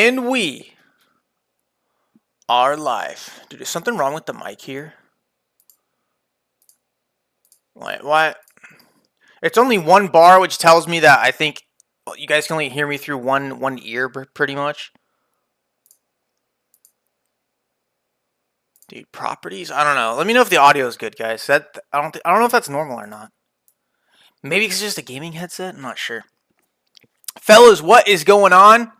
And we are live. Dude, is something wrong with the mic here? What? It's only one bar, which tells me that I think you guys can only hear me through one ear, pretty much. Dude, properties? I don't know. Let me know if the audio is good, guys. I don't know if that's normal or not. Maybe it's just a gaming headset. I'm not sure. Fellas, what is going on?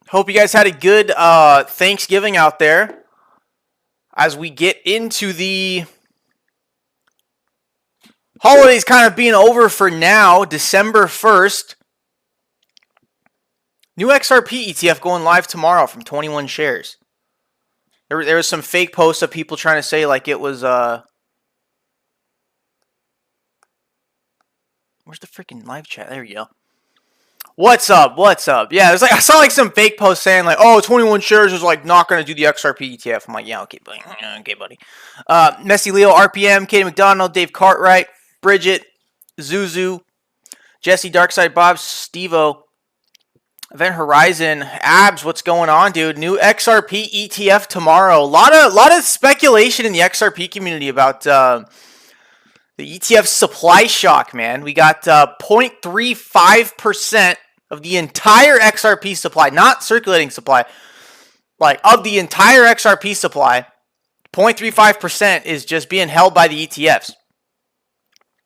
Hope you guys had a good Thanksgiving out there. As we get into the holidays kind of being over for now, December 1st. New Xrp ETF going live tomorrow from 21 shares. There was some fake posts of people trying to say like it was where's the freaking live chat? There you go. What's up? What's up? Yeah, there's like I saw like some fake posts saying like, oh, 21 shares is like not gonna do the Xrp ETF. I'm like, yeah, okay, buddy. Okay, buddy. Messi Leo, RPM, Katie McDonald, Dave Cartwright, Bridget, Zuzu, Jesse Darkside, Bob, Stevo, Event Horizon, Abs. What's going on, dude? New Xrp ETF tomorrow. A lot of speculation in the Xrp community about the ETF supply shock, man. We got 0.35% of the entire XRP supply, not circulating supply, like of the entire XRP supply, 0.35% is just being held by the ETFs.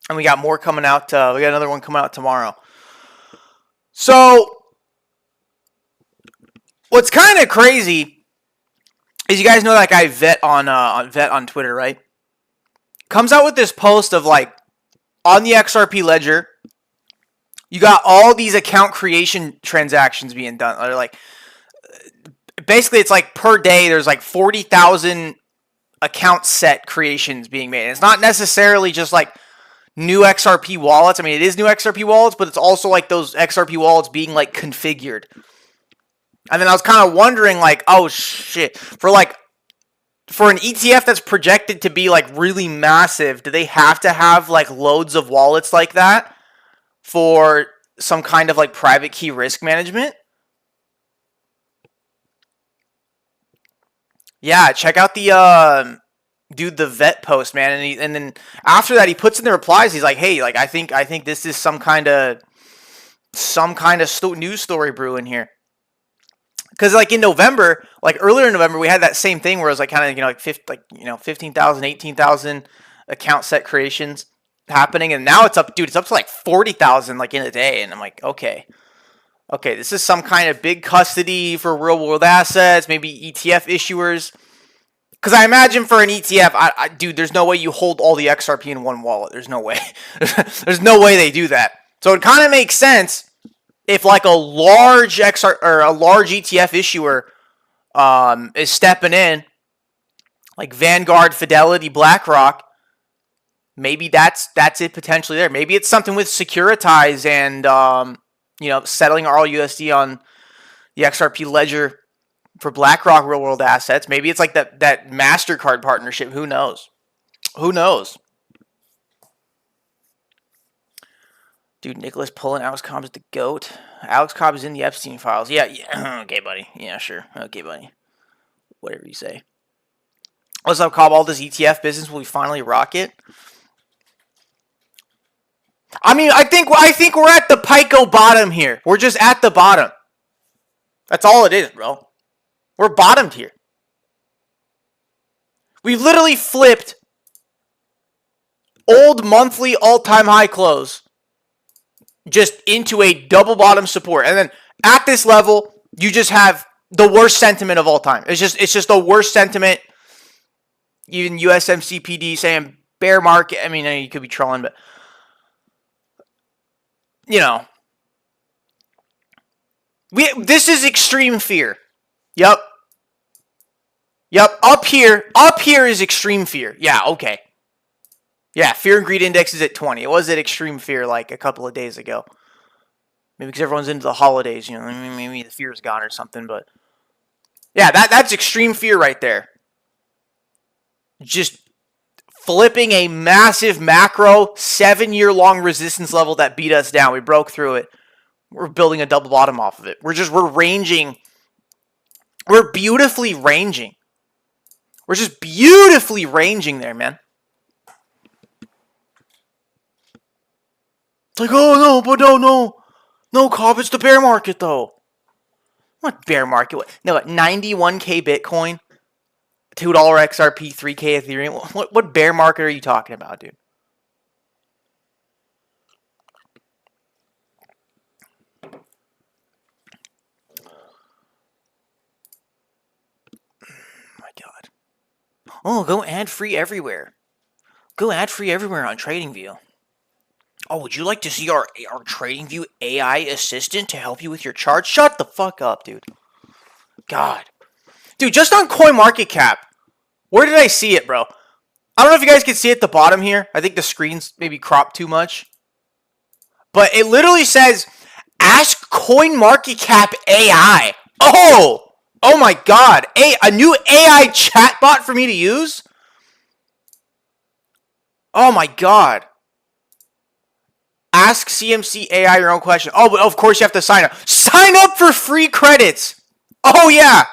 And we got more coming out. We got another one coming out tomorrow. So, what's kind of crazy is you guys know that guy Vet on Twitter, right? Comes out with this post of like on the XRP ledger, you got all these account creation transactions being done. They're like basically it's like per day there's like 40,000 account set creations being made. And it's not necessarily just like new XRP wallets. I mean, it is new XRP wallets, but it's also like those XRP wallets being like configured. And then I was kind of wondering like, oh shit, for an ETF that's projected to be like really massive, do they have to have like loads of wallets like that for some kind of like private key risk management? Yeah, check out the the Vet post, man, and then after that he puts in the replies. He's like, hey, like I think this is some kind of news story brewing here. Because like in November, like earlier in November, we had that same thing where it was like kind of 15,000, 18,000 account set creations happening, and now it's up, dude. It's up to like 40,000 like in a day, and I'm like, okay, this is some kind of big custody for real world assets, maybe ETF issuers. Because I imagine for an ETF, dude, there's no way you hold all the XRP in one wallet. There's no way. There's no way they do that. So it kind of makes sense. If like a large ETF issuer is stepping in, like Vanguard, Fidelity, BlackRock, maybe that's it potentially there. Maybe it's something with Securitize and settling our USD on the XRP ledger for BlackRock real world assets. Maybe it's like that MasterCard partnership. Who knows? Who knows? Dude, Nicholas pulling Alex Cobbs the GOAT. Alex Cobbs is in the Epstein files. Yeah. Okay, buddy. Yeah, sure. Okay, buddy. Whatever you say. What's up, Cobb? All this ETF business, will we finally rock it? I mean, I think we're at the Pico bottom here. We're just at the bottom. That's all it is, bro. We're bottomed here. We literally flipped old monthly all-time high close just into a double bottom support. And then at this level, you just have the worst sentiment of all time. It's just the worst sentiment. Even USMCPD saying bear market. I mean, you could be trolling, but this is extreme fear. Yep. Up here is extreme fear. Yeah, okay. Yeah, fear and greed index is at 20. It was at extreme fear like a couple of days ago. Maybe because everyone's into the holidays, maybe the fear is gone or something. But yeah, that's extreme fear right there. Just flipping a massive macro 7-year-long resistance level that beat us down. We broke through it. We're building a double bottom off of it. We're ranging. We're beautifully ranging. We're just beautifully ranging there, man. It's like, oh no, but no, Cobb, it's the bear market though. What bear market? No, 91K Bitcoin, $2 XRP, 3K Ethereum. What bear market are you talking about, dude? My God. Oh, go ad free everywhere. Go ad free everywhere on TradingView. Oh, would you like to see our TradingView AI assistant to help you with your charts? Shut the fuck up, dude. God. Dude, just on CoinMarketCap. Where did I see it, bro? I don't know if you guys can see at the bottom here. I think the screen's maybe cropped too much. But it literally says, ask CoinMarketCap AI. Oh my God. A new AI chatbot for me to use? Oh my God. Ask CMC AI your own question. Oh, but of course you have to sign up. Sign up for free credits. Oh yeah.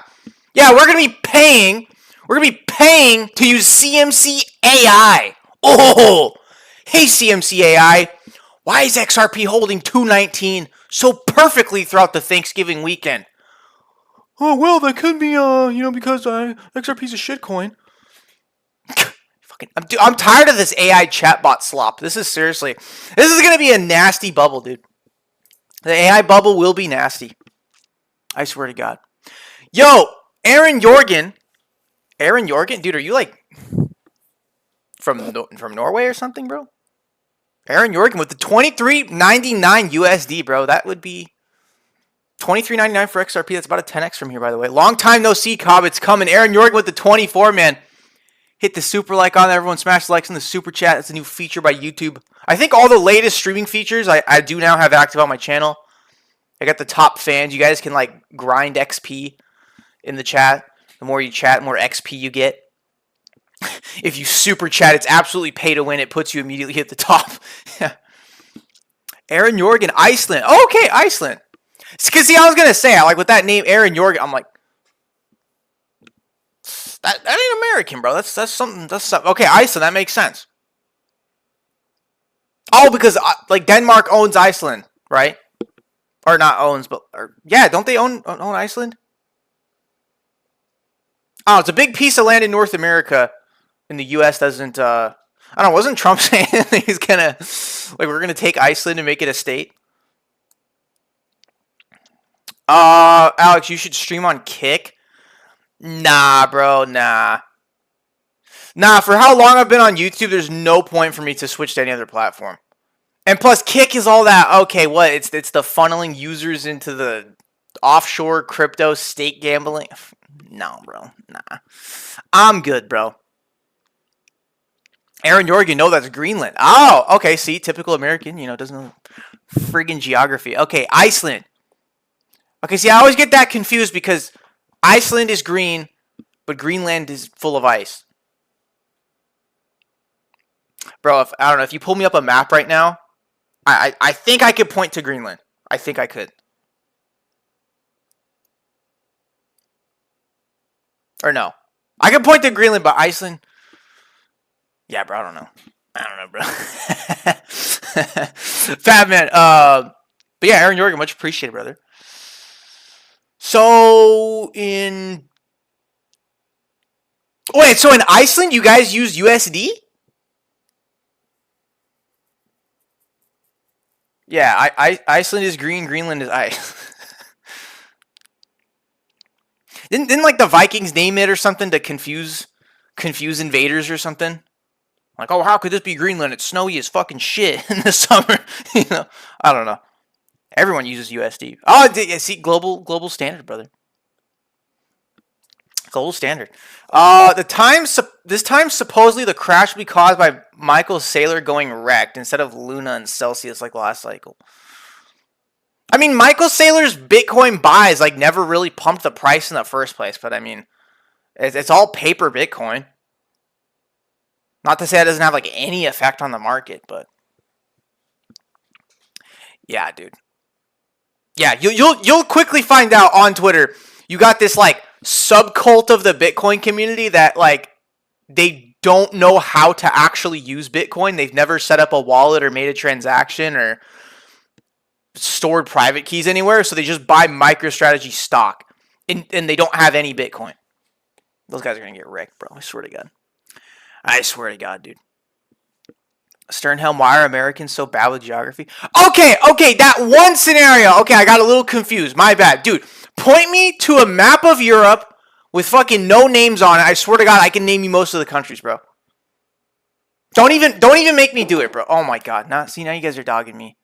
Yeah, we're going to be paying. We're going to be paying to use CMC AI. Oh. Hey CMC AI. Why is XRP holding 219 so perfectly throughout the Thanksgiving weekend? Oh, well, that could be because XRP's a shitcoin. I'm tired of this AI chatbot slop. This is seriously. This is going to be a nasty bubble, dude. The AI bubble will be nasty. I swear to God. Yo, Aaron Jorgen. Aaron Jorgen? Dude, are you like from Norway or something, bro? Aaron Jorgen with the 23.99 USD, bro. That would be 23.99 for XRP. That's about a 10x from here, by the way. Long time no see, Cobb. It's coming. Aaron Jorgen with the 24, man. Hit the super like on there. Everyone smash likes in the super chat. It's a new feature by YouTube. I think all the latest streaming features I do now have active on my channel. I got the top fans. You guys can like grind XP in the chat. The more you chat, the more XP you get. If you super chat, it's absolutely pay to win. It puts you immediately at the top. Aaron Jorgen, Iceland. Oh, okay, Iceland. Because see, I was gonna say, like with that name, Aaron Jorgen, I'm like, that ain't American, bro. That's something. That's something. Okay, Iceland. That makes sense. Oh, because like Denmark owns Iceland, right? Or not owns, but yeah, don't they own Iceland? Oh, it's a big piece of land in North America, and the U.S. doesn't. I don't know. Wasn't Trump saying he's gonna we're gonna take Iceland and make it a state? Alex, you should stream on Kick. Nah, bro, nah. Nah, for how long I've been on YouTube, there's no point for me to switch to any other platform. And plus, Kick is all that. Okay, what? It's the funneling users into the offshore crypto stake gambling. No, bro, nah. I'm good, bro. Aaron Jorgen, no, that's Greenland. Oh, okay, see, typical American, doesn't know friggin' geography. Okay, Iceland. Okay, see, I always get that confused because Iceland is green, but Greenland is full of ice. Bro, I don't know, if you pull me up a map right now, I think I could point to Greenland. I think I could. Or no. I could point to Greenland, but Iceland... Yeah, bro, I don't know. Bro. Fat man. But yeah, Aaron Jorgen, much appreciated, brother. So in Iceland, you guys use USD? Yeah, Iceland is green, Greenland is ice. Didn't like the Vikings name it or something to confuse invaders or something? Like, oh, how could this be Greenland? It's snowy as fucking shit in the summer. I don't know. Everyone uses USD. Oh, see, global standard, brother. Global standard. This time supposedly the crash will be caused by Michael Saylor going wrecked instead of Luna and Celsius like last cycle. I mean, Michael Saylor's Bitcoin buys like never really pumped the price in the first place, but I mean, it's all paper Bitcoin. Not to say it doesn't have like any effect on the market, but yeah, dude. Yeah, you'll quickly find out on Twitter. You got this like subcult of the Bitcoin community that like they don't know how to actually use Bitcoin. They've never set up a wallet or made a transaction or stored private keys anywhere, so they just buy MicroStrategy stock and they don't have any Bitcoin. Those guys are gonna get wrecked, bro. I swear to God. I swear to God, dude. Sternhelm, why are Americans so bad with geography? Okay, that one scenario. Okay, I got a little confused. My bad. Dude, point me to a map of Europe with fucking no names on it. I swear to God, I can name you most of the countries, bro. Don't even make me do it, bro. Oh my God. Now you guys are dogging me.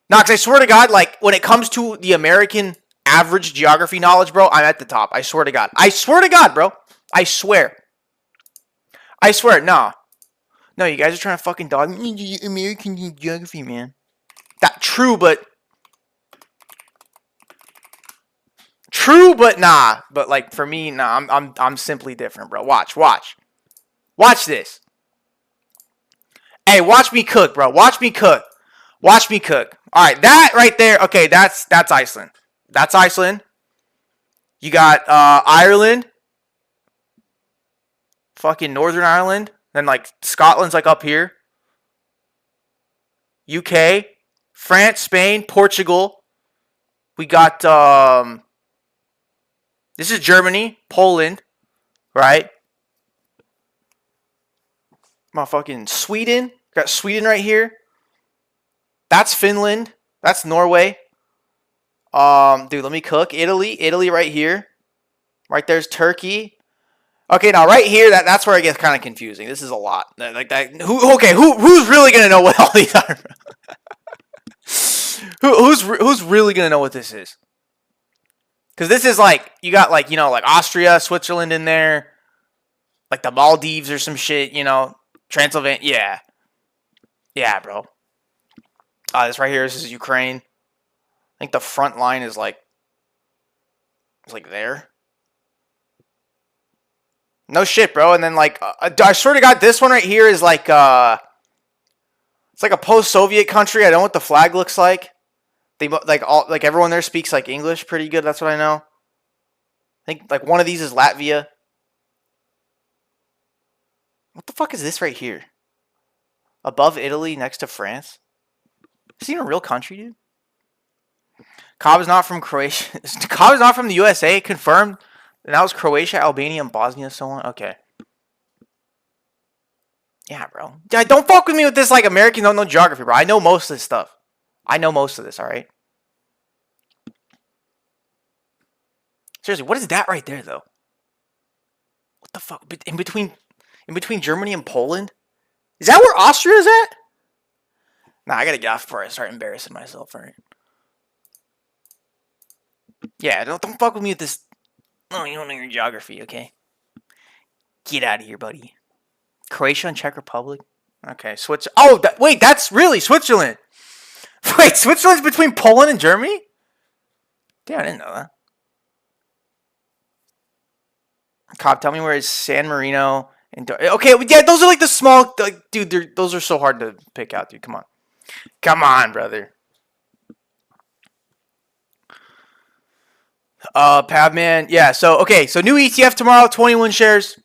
Nah, because I swear to God, like, when it comes to the American average geography knowledge, bro, I'm at the top. I swear to God. I swear to God, bro. I swear. Nah. No, you guys are trying to fucking dog me. American geography, man. That true, but nah. But like for me, nah. I'm simply different, bro. Watch this. Hey, watch me cook, bro. Watch me cook. All right, that right there. Okay, that's Iceland. That's Iceland. You got Ireland. Fucking Northern Ireland. Then like Scotland's like up here. UK, France, Spain, Portugal. We got this is Germany, Poland, right? Motherfucking Sweden. Got Sweden right here. That's Finland. That's Norway. Dude, let me cook. Italy right here. Right there's Turkey. Okay, now right here, that's where it gets kind of confusing. This is a lot. Like that. Who's really gonna know what all these are? Who's really gonna know what this is? Because this is like you got like like Austria, Switzerland in there, like the Maldives or some shit. Transylvania. Yeah, bro. This right here. This is Ukraine. I think the front line is like it's like there. No shit, bro. And then like I swear to God, this one right here is like it's like a post-Soviet country. I don't know what the flag looks like. They like everyone there speaks like English pretty good. That's what I know. I think like one of these is Latvia. What the fuck is this right here? Above Italy, next to France. Is this even a real country, dude? Cobb is not from Croatia. Cobb is not from the USA. Confirmed. And that was Croatia, Albania, and Bosnia, so on. Okay. Yeah, bro. Don't fuck with me with this like American don't know geography, bro. I know most of this stuff. I know most of this, alright? Seriously, what is that right there, though? What the fuck? In between Germany and Poland? Is that where Austria is at? Nah, I gotta get off before I start embarrassing myself, alright? Yeah, don't fuck with me with this. Oh, you don't know your geography, okay? Get out of here, buddy. Croatia and Czech Republic? Okay, wait, that's really Switzerland. Wait, Switzerland's between Poland and Germany? Damn, I didn't know that. Cobb, tell me where is San Marino and okay, yeah, those are like the small, like, dude. Those are so hard to pick out, dude. Come on, brother. Pavman, yeah. So new ETF tomorrow, 21 shares.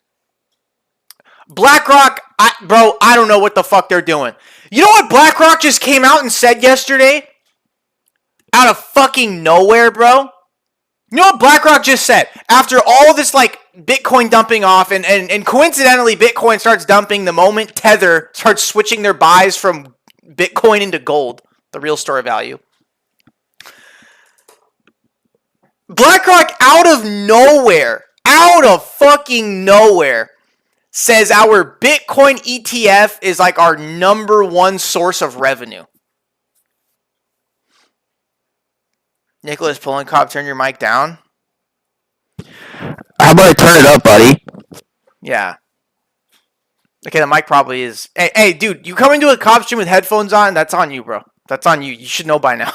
BlackRock, I don't know what the fuck they're doing. You know what BlackRock just came out and said yesterday? Out of fucking nowhere, bro. You know what BlackRock just said? After all this like Bitcoin dumping off and coincidentally Bitcoin starts dumping the moment Tether starts switching their buys from Bitcoin into gold, the real store of value. BlackRock out of fucking nowhere, says our Bitcoin ETF is like our number one source of revenue. Nicholas Polenkop, turn your mic down. How about I turn it up, buddy? Yeah. Okay, the mic probably is. Hey, dude, you come into a cop stream with headphones on, that's on you, bro. That's on you. You should know by now.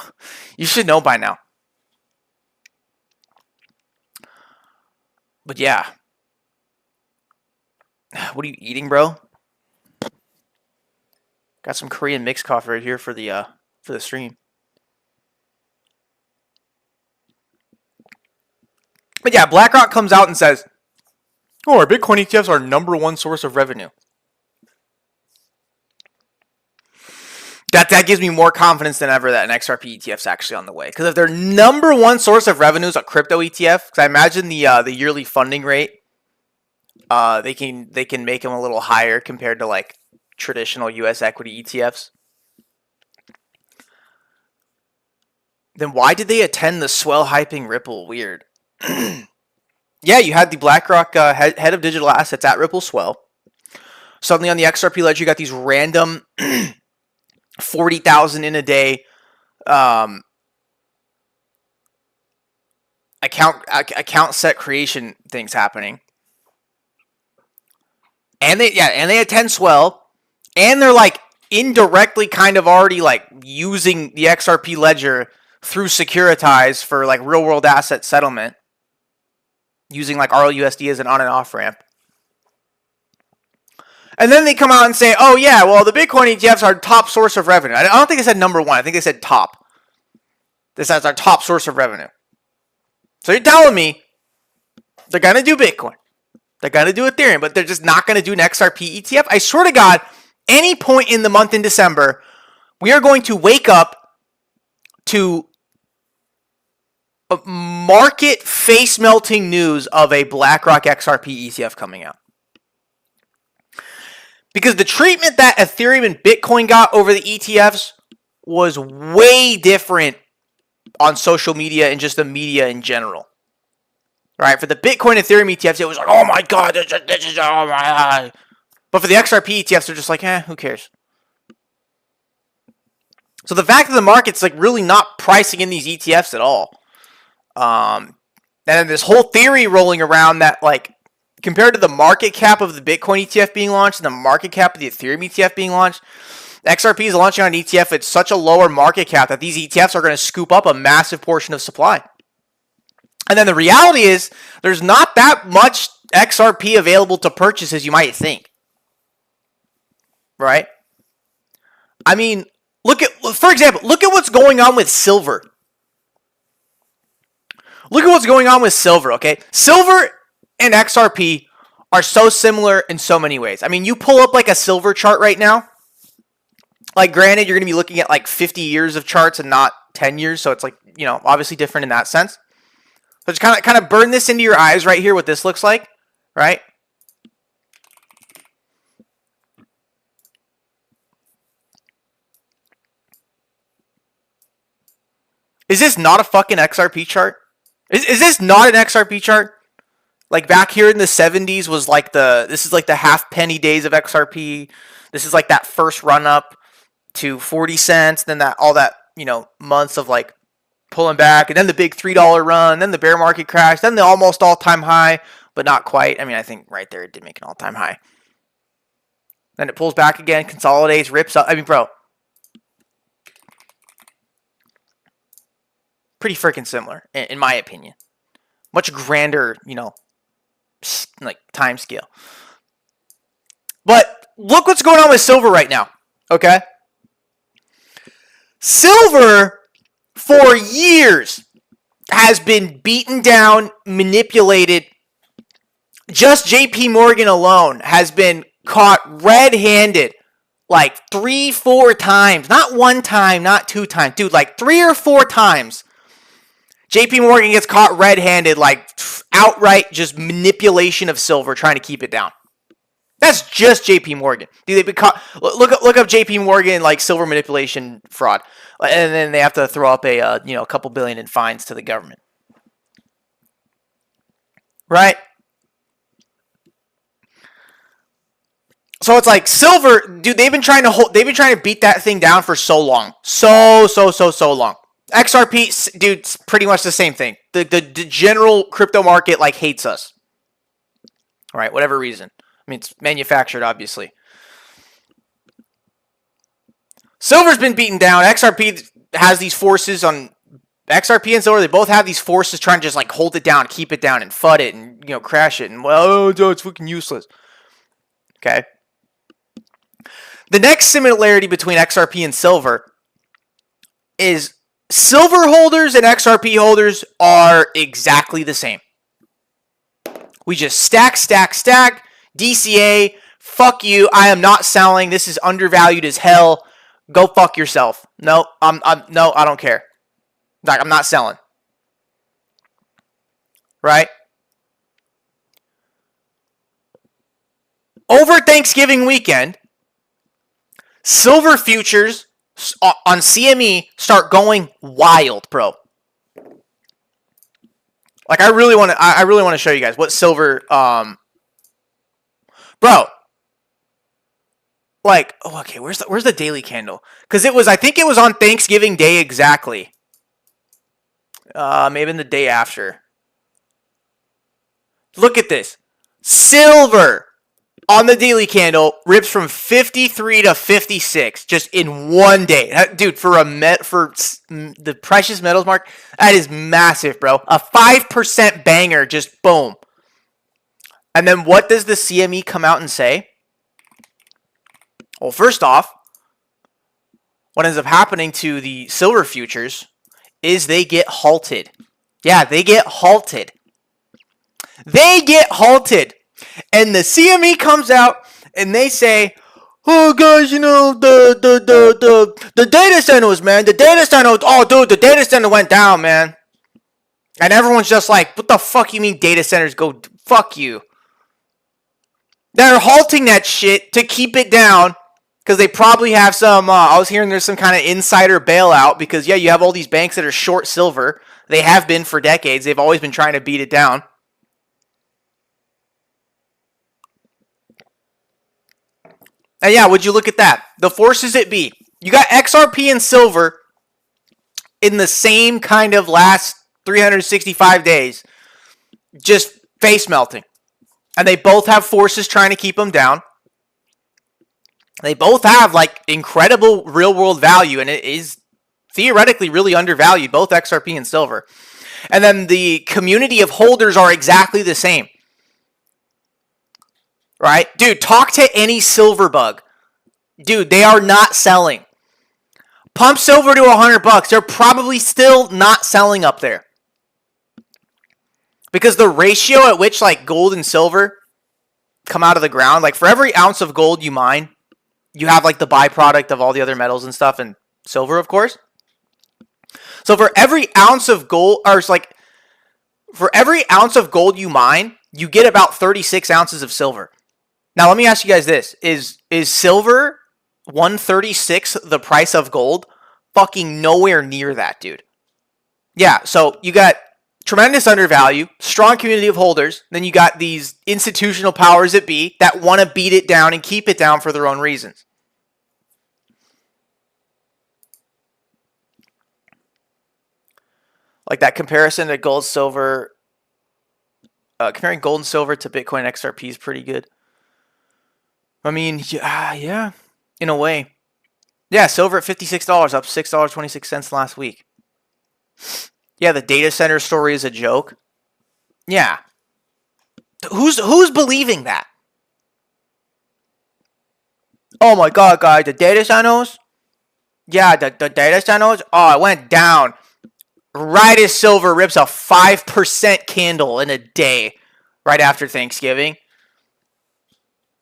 But yeah. What are you eating, bro? Got some Korean mixed coffee right here for the stream. But yeah, BlackRock comes out and says, "Oh, our Bitcoin ETFs are number one source of revenue." That gives me more confidence than ever that an XRP ETF is actually on the way. Because if their number one source of revenue is a crypto ETF, because I imagine the yearly funding rate, they can make them a little higher compared to like traditional U.S. equity ETFs. Then why did they attend the swell hyping Ripple? Weird. Yeah, you had the BlackRock head of digital assets at Ripple swell. Suddenly on the XRP ledger, you got these random 40,000 in a day account set creation things happening. And they attend swell, and they're like indirectly kind of already like using the XRP ledger through Securitize for like real world asset settlement, using like RLUSD as an on and off ramp. And then they come out and say, "Oh yeah, well the Bitcoin ETFs are top source of revenue." I don't think they said number one. I think they said top. This is our top source of revenue. So you're telling me they're gonna do Bitcoin, they're gonna do Ethereum, but they're just not gonna do an XRP ETF? I swear to God, any point in the month in December, we are going to wake up to a market face melting news of a BlackRock XRP ETF coming out. Because the treatment that Ethereum and Bitcoin got over the ETFs was way different on social media and just the media in general. Right? For the Bitcoin Ethereum ETFs, it was like, "Oh my God, this is oh my God." But for the XRP ETFs, they're just like, who cares? So the fact that the market's like really not pricing in these ETFs at all. And then this whole theory rolling around that like, compared to the market cap of the Bitcoin ETF being launched and the market cap of the Ethereum ETF being launched, XRP is launching on an ETF at such a lower market cap that these ETFs are going to scoop up a massive portion of supply. And then the reality is there's not that much XRP available to purchase as you might think. Right? I mean, for example, look at what's going on with silver. Look at what's going on with silver, okay? Silver and XRP are so similar in so many ways. I mean, you pull up like a silver chart right now. Like, granted, you're going to be looking at like 50 years of charts and not 10 years. So it's like, obviously different in that sense. So just kind of burn this into your eyes right here, what this looks like, right? Is this not a fucking XRP chart? Is this not an XRP chart? Like back here in the 70s was like this is like the half penny days of XRP. This is like that first run up to 40 cents, then all that, months of like pulling back, and then the big $3 run, then the bear market crash, then the almost all-time high, but not quite. I mean, I think right there it did make an all-time high. Then it pulls back again, consolidates, rips up. I mean, bro, pretty freaking similar, in my opinion. Much grander, like time scale. But look what's going on with silver right now, okay? Silver, for years, has been beaten down, manipulated. Just JP Morgan alone has been caught red-handed like 3-4 times. Not one time, not 2 times. Dude, like 3 or 4 times. JP Morgan gets caught red-handed, like outright just manipulation of silver, trying to keep it down. That's just JP Morgan. Dude, they've been caught. Look up JP Morgan like silver manipulation fraud, and then they have to throw up a couple billion in fines to the government. Right? So it's like silver, dude. They've been trying to beat that thing down for so long, so long. XRP, dude, it's pretty much the same thing. The general crypto market like hates us. All right, whatever reason. I mean, it's manufactured, obviously. Silver's been beaten down. XRP has these forces on XRP and silver. They both have these forces trying to just like hold it down, keep it down, and FUD it, and crash it. And it's fucking useless. Okay. The next similarity between XRP and silver is silver holders and XRP holders are exactly the same. We just stack, stack, stack. DCA, fuck you. I am not selling. This is undervalued as hell. Go fuck yourself. No, no, I don't care. Like, I'm not selling. Right? Over Thanksgiving weekend, silver futures on CME start going wild, bro. Like, I really want to show you guys what silver bro. Like, oh, okay, where's the daily candle? Cuz I think it was on Thanksgiving Day exactly. Maybe in the day after. Look at this. Silver on the daily candle rips from 53 to 56 just in one day. Dude, for the precious metals market, that is massive, bro. A 5% banger, just boom. And then what does the CME come out and say? Well, first off, what ends up happening to the silver futures is they get halted. Yeah, they get halted. They get halted. And the CME comes out and they say, oh, guys, you know, the data centers, man. The data center, oh, dude, the data center went down, man. And everyone's just like, what the fuck you mean data centers go, fuck you. They're halting that shit to keep it down because they probably have some, I was hearing there's some kind of insider bailout because, yeah, you have all these banks that are short silver. They have been for decades. They've always been trying to beat it down. And yeah, would you look at that? The forces it be. You got XRP and silver in the same kind of last 365 days. Just face melting. And they both have forces trying to keep them down. They both have like incredible real world value. And it is theoretically really undervalued, both XRP and silver. And then the community of holders are exactly the same. Right? Dude, talk to any silver bug. Dude, they are not selling. Pump silver to $100. They're probably still not selling up there. Because the ratio at which like gold and silver come out of the ground, like for every ounce of gold you mine, you have like the byproduct of all the other metals and stuff and silver, of course. So for every ounce of gold, or it's like for every ounce of gold you mine, you get about 36 ounces of silver. Now, let me ask you guys this. Is silver 136 the price of gold? Fucking nowhere near that, dude. Yeah, so you got tremendous undervalue, strong community of holders, then you got these institutional powers that be that want to beat it down and keep it down for their own reasons. Like that comparison to gold, silver, comparing gold and silver to Bitcoin XRP is pretty good. I mean, yeah, in a way. Yeah, silver at $56, up $6.26 last week. Yeah, the data center story is a joke. Yeah. Who's believing that? Oh my god, guys, the data centers? Yeah, the data centers? Oh, it went down. Right as silver rips a 5% candle in a day right after Thanksgiving.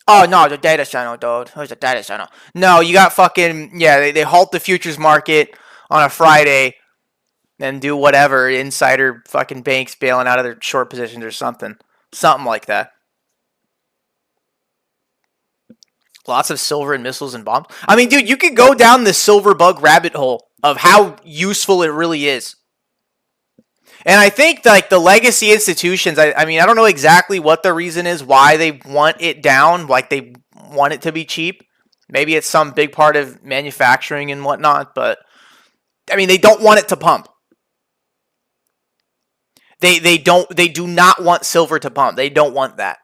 Oh, no, the data center, dude. Who's the data center? No, you got fucking... Yeah, they halt the futures market on a Friday and do whatever. Insider fucking banks bailing out of their short positions or something. Something like that. Lots of silver and missiles and bombs. I mean, dude, you could go down the silver bug rabbit hole of how useful it really is. And I think like the legacy institutions, I mean, I don't know exactly what the reason is why they want it down, like they want it to be cheap. Maybe it's some big part of manufacturing and whatnot, but I mean, they don't want it to pump. They do not want silver to pump. They don't want that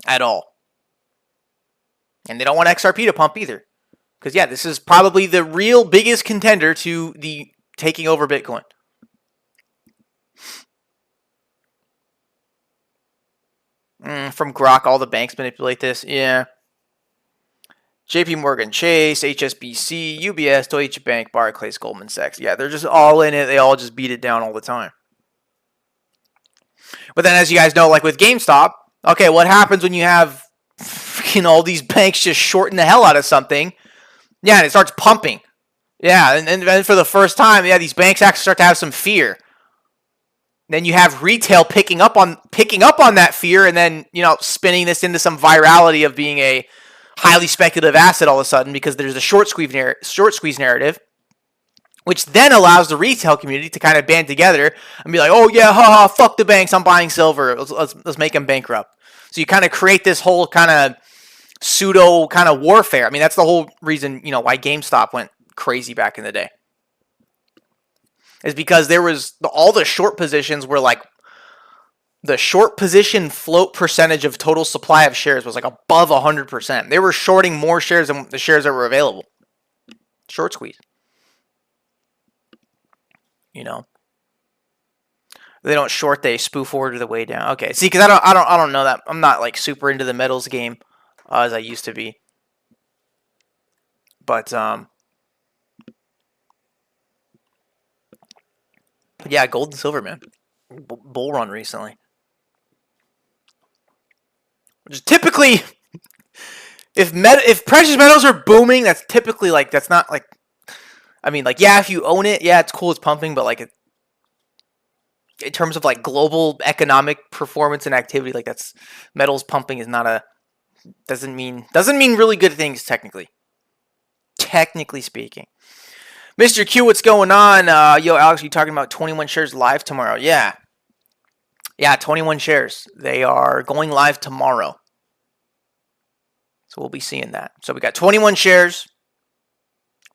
at all. And they don't want XRP to pump either. Because yeah, this is probably the real biggest contender to the taking over Bitcoin. From Grok, all the banks manipulate this. Yeah. JP Morgan Chase, HSBC, UBS, Deutsche Bank, Barclays, Goldman Sachs. Yeah, they're just all in it. They all just beat it down all the time. But then, as you guys know, like with GameStop, okay, what happens when you have all these banks just shorting the hell out of something? Yeah, and it starts pumping. Yeah, and for the first time, yeah, these banks actually start to have some fear. Then you have retail picking up on that fear, and then spinning this into some virality of being a highly speculative asset all of a sudden because there's a short squeeze narrative, which then allows the retail community to kind of band together and be like, oh yeah, haha, fuck the banks, I'm buying silver, let's make them bankrupt. So you kind of create this whole kind of pseudo kind of warfare. I mean, that's the whole reason why GameStop went crazy back in the day, is because there was all the short positions were like the short position float percentage of total supply of shares was like above 100%. They were shorting more shares than the shares that were available. Short squeeze. They don't short, they spoof order the way down. Okay, see, because I don't know that. I'm not like super into the metals game as I used to be. But yeah, gold and silver, man. Bull run recently. Which is typically, if precious metals are booming, that's typically like, that's not like, I mean, like, yeah, if you own it, yeah, it's cool, it's pumping, but like, in terms of like global economic performance and activity, like that's metals pumping is not doesn't mean really good things technically speaking. Mr. Q, what's going on? Yo, Alex, you talking about 21 shares live tomorrow? Yeah, 21 shares. They are going live tomorrow, so we'll be seeing that. So we got 21 shares.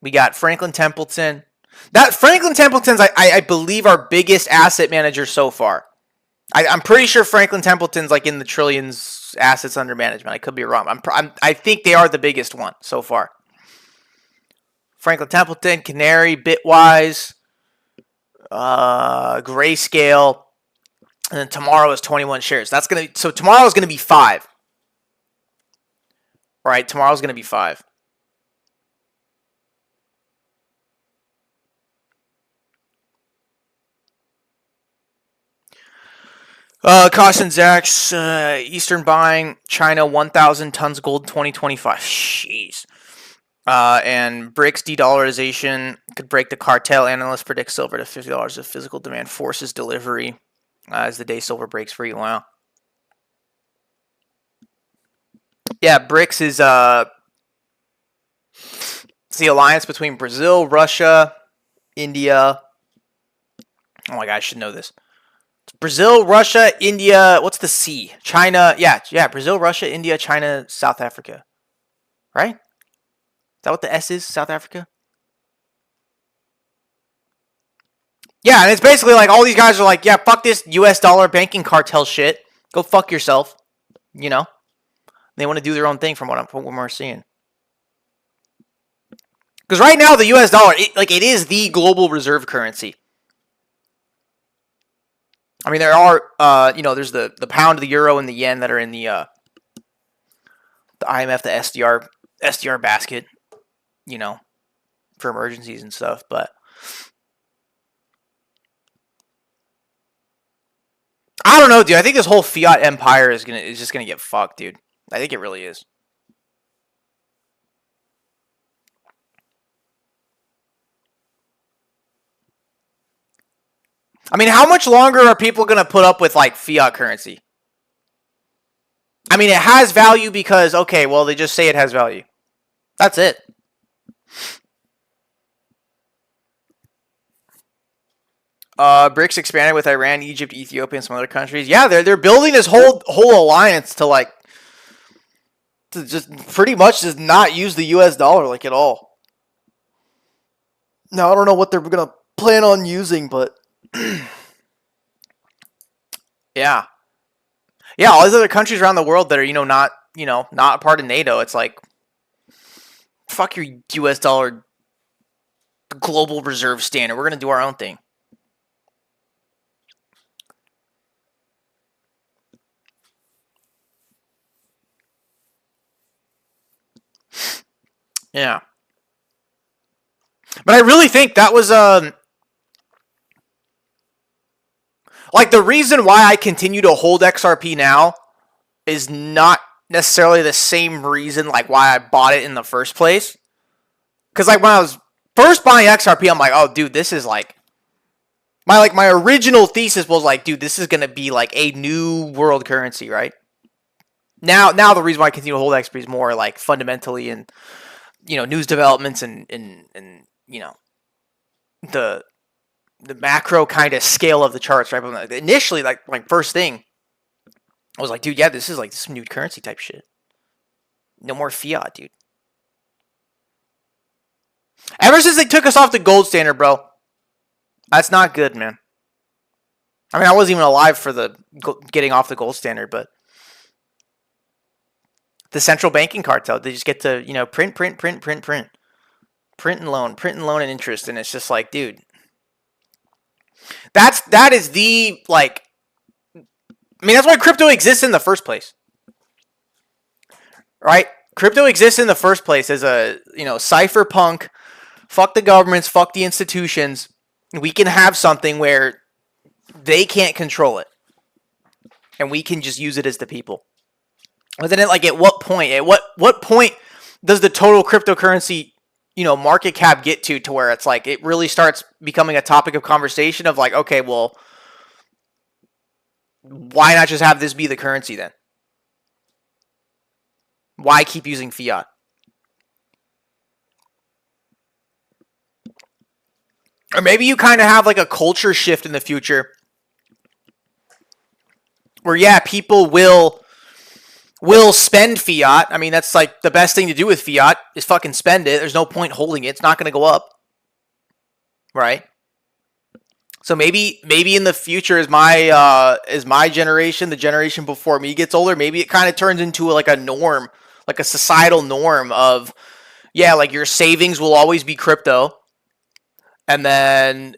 We got Franklin Templeton. That Franklin Templeton's, I believe, our biggest asset manager so far. I'm pretty sure Franklin Templeton's like in the trillions assets under management. I could be wrong. I think they are the biggest one so far. Franklin Templeton, Canary, Bitwise, Grayscale, and then tomorrow is 21 shares. So tomorrow is gonna be 5. Right? Tomorrow's gonna be 5. Caution Zach's Eastern buying, China 1,000 tons gold 2025. Jeez. And BRICS de-dollarization could break the cartel. Analysts predict silver to $50 if physical demand forces delivery as the day silver breaks free. Wow. Yeah, BRICS is it's the alliance between Brazil, Russia, India. Oh my god, I should know this. Brazil, Russia, India, what's the C? China, yeah, Brazil, Russia, India, China, South Africa. Right? Is that what the S is? South Africa? Yeah, and it's basically like all these guys are like, yeah, fuck this US dollar banking cartel shit. Go fuck yourself. They want to do their own thing from what we're seeing. Because right now the US dollar, it is the global reserve currency. I mean, there are, there's the pound, the euro, and the yen that are in the IMF, the SDR basket, for emergencies and stuff. But I don't know, dude. I think this whole fiat empire is just gonna get fucked, dude. I think it really is. I mean, how much longer are people going to put up with, like, fiat currency? I mean, it has value because, okay, well, they just say it has value. That's it. BRICS expanded with Iran, Egypt, Ethiopia, and some other countries. Yeah, they're building this whole alliance to just pretty much just not use the US dollar, like, at all. Now, I don't know what they're going to plan on using, but yeah, all these other countries around the world that are not a part of NATO. It's like, fuck your US dollar global reserve standard. We're gonna do our own thing. Yeah, but I really think that was Like, the reason why I continue to hold XRP now is not necessarily the same reason, like, why I bought it in the first place. Because, like, when I was first buying XRP, I'm like, oh, dude, this is, like, my original thesis was, like, dude, this is going to be, like, a new world currency, right? Now the reason why I continue to hold XRP is more, like, fundamentally and, news developments and the macro kind of scale of the charts, right? But initially, like first thing, I was like, dude, yeah, this is like some new currency type shit. No more fiat, dude. Ever since they took us off the gold standard, bro, that's not good, man. I mean, I wasn't even alive for the getting off the gold standard, but the central banking cartel, they just get to, print and loan and interest, and it's just like, dude, that is the, like, I mean, that's why crypto exists in the first place, right? Crypto exists in the first place as a, cypherpunk, fuck the governments, fuck the institutions. We can have something where they can't control it, and we can just use it as the people. But then, like, at what point does the total cryptocurrency, market cap get to where it's like it really starts becoming a topic of conversation of like, okay, well, why not just have this be the currency then? Why keep using fiat? Or maybe you kind of have like a culture shift in the future where, yeah, people will spend fiat. I mean, that's like the best thing to do with fiat is fucking spend it. There's no point holding it. It's not going to go up. Right? So maybe in the future, as my generation, the generation before me gets older, maybe it kind of turns into like a norm, like a societal norm of, yeah, like your savings will always be crypto. And then,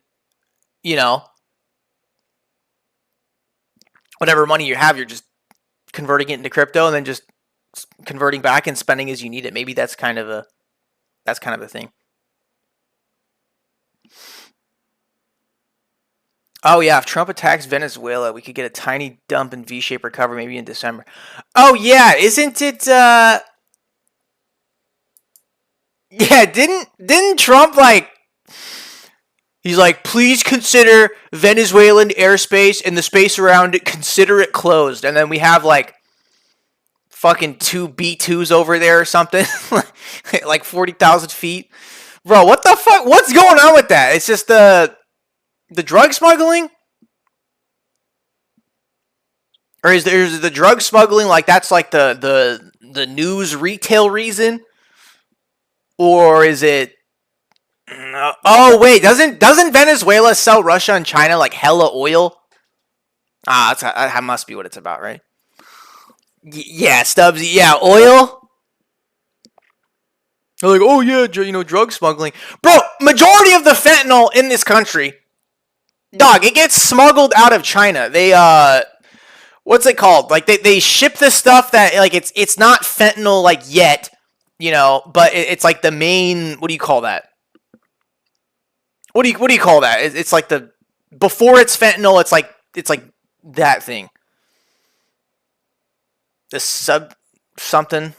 whatever money you have, you're just converting it into crypto and then just converting back and spending as you need it. Maybe that's kind of a thing. Oh yeah, if Trump attacks Venezuela, we could get a tiny dump and V-shaped recovery maybe in December. Oh yeah, isn't it yeah, didn't Trump like, he's like, please consider Venezuelan airspace and the space around it, consider it closed. And then we have like fucking 2 B-2s over there or something, like 40,000 feet. Bro, what the fuck? What's going on with that? It's just the drug smuggling? Or is the drug smuggling like that's like the news retail reason? Or is it... Oh wait, doesn't Venezuela sell Russia and China like hella oil? That must be what it's about, right? Yeah, Stubbs. Yeah, oil. They're like, oh yeah, drug smuggling, bro. Majority of the fentanyl in this country, dog, it gets smuggled out of China. They what's it called? Like they ship this stuff that like it's not fentanyl like yet, but it's like the main. What do you call that? What do you call that? It's like the before it's fentanyl. It's like that thing. The sub something.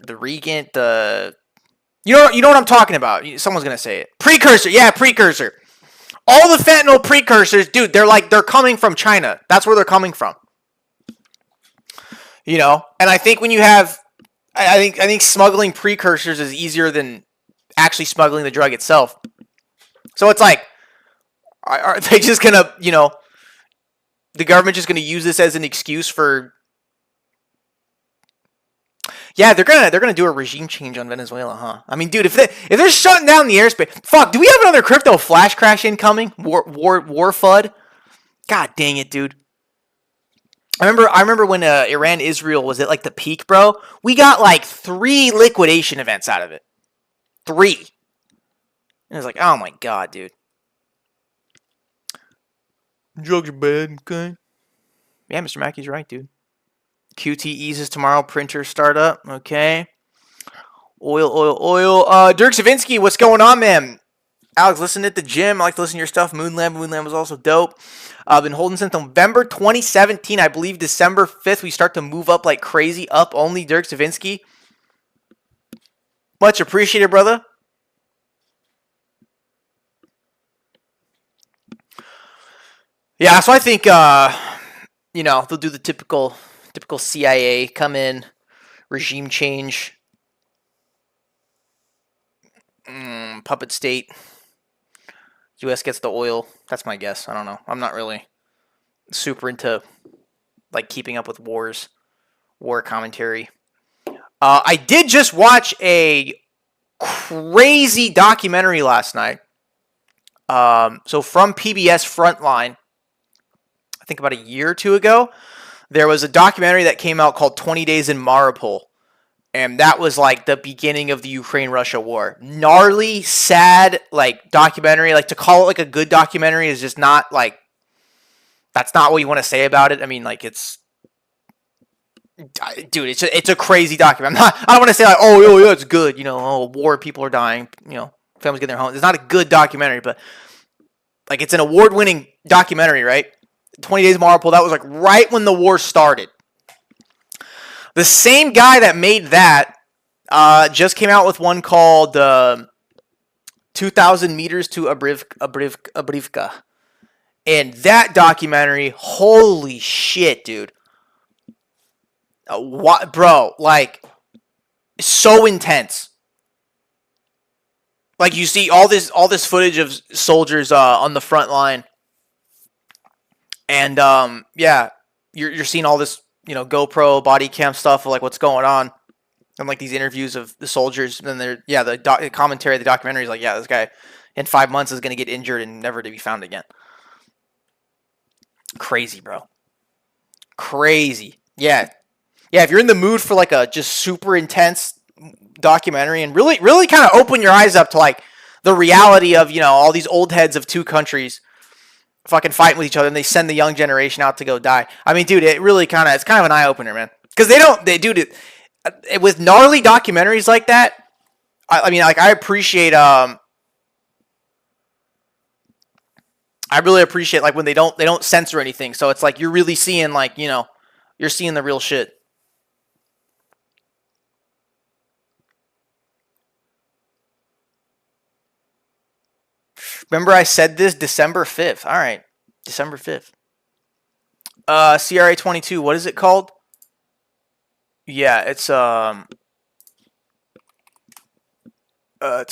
The regent. You know what I'm talking about. Someone's gonna say it. Precursor. Yeah, precursor. All the fentanyl precursors, dude. They're coming from China. That's where they're coming from. And I think when you have, I think smuggling precursors is easier than actually smuggling the drug itself. So it's like, are they just gonna, the government just gonna use this as an excuse for? Yeah, they're gonna do a regime change on Venezuela, huh? I mean, dude, if they're shutting down the airspace, fuck, do we have another crypto flash crash incoming? War FUD? God dang it, dude. I remember when Iran Israel was at like the peak, bro. We got like 3 liquidation events out of it. 3. And it was like, oh my god, dude. Drugs are bad, okay? Yeah, Mr. Mackey's right, dude. QT eases tomorrow. Printer startup, okay. Oil. Dirk Savinsky, what's going on, man? Alex, listen at the gym. I like to listen to your stuff. Moonland was also dope. I've been holding since November 2017. I believe December 5th, we start to move up like crazy. Up only, Dirk Savinsky. Much appreciated, brother. Yeah, so I think, they'll do the typical CIA, come in, regime change, puppet state. U.S. gets the oil. That's my guess. I don't know. I'm not really super into like keeping up with war commentary. I did just watch a crazy documentary last night. So from PBS Frontline, I think about a year or two ago, there was a documentary that came out called 20 Days in Mariupol. And that was like the beginning of the Ukraine-Russia war. Gnarly, sad, like documentary. Like to call it like a good documentary is just not like, that's not what you want to say about it. I mean, like it's, dude, it's a crazy documentary. I don't want to say like, oh, yeah, it's good. War, people are dying. Families getting their homes. It's not a good documentary, but like it's an award-winning documentary, right? 20 Days of Mariupol. That was like right when the war started. The same guy that made that just came out with one called 2,000 Meters to Abrivka. And that documentary, holy shit, dude. What, bro, like, so intense. Like, you see all this footage of soldiers on the front line. And, yeah, you're seeing all this, GoPro, body cam stuff of, like, what's going on. And, like, these interviews of the soldiers. And then the commentary of the documentary is like, yeah, this guy in 5 months is going to get injured and never to be found again. Crazy, bro. Crazy. Yeah. Yeah, if you're in the mood for, like, a just super intense documentary and really, really kind of open your eyes up to, like, the reality of, all these old heads of two countries fucking fighting with each other, and they send the young generation out to go die. I mean, dude, it's kind of an eye-opener, man. Because with gnarly documentaries like that, I mean, like, I really appreciate, like, when they don't censor anything. So it's like, you're really seeing, like, you're seeing the real shit. Remember I said this December 5th. All right. December 5th. CRA 22. What is it called? Yeah, it's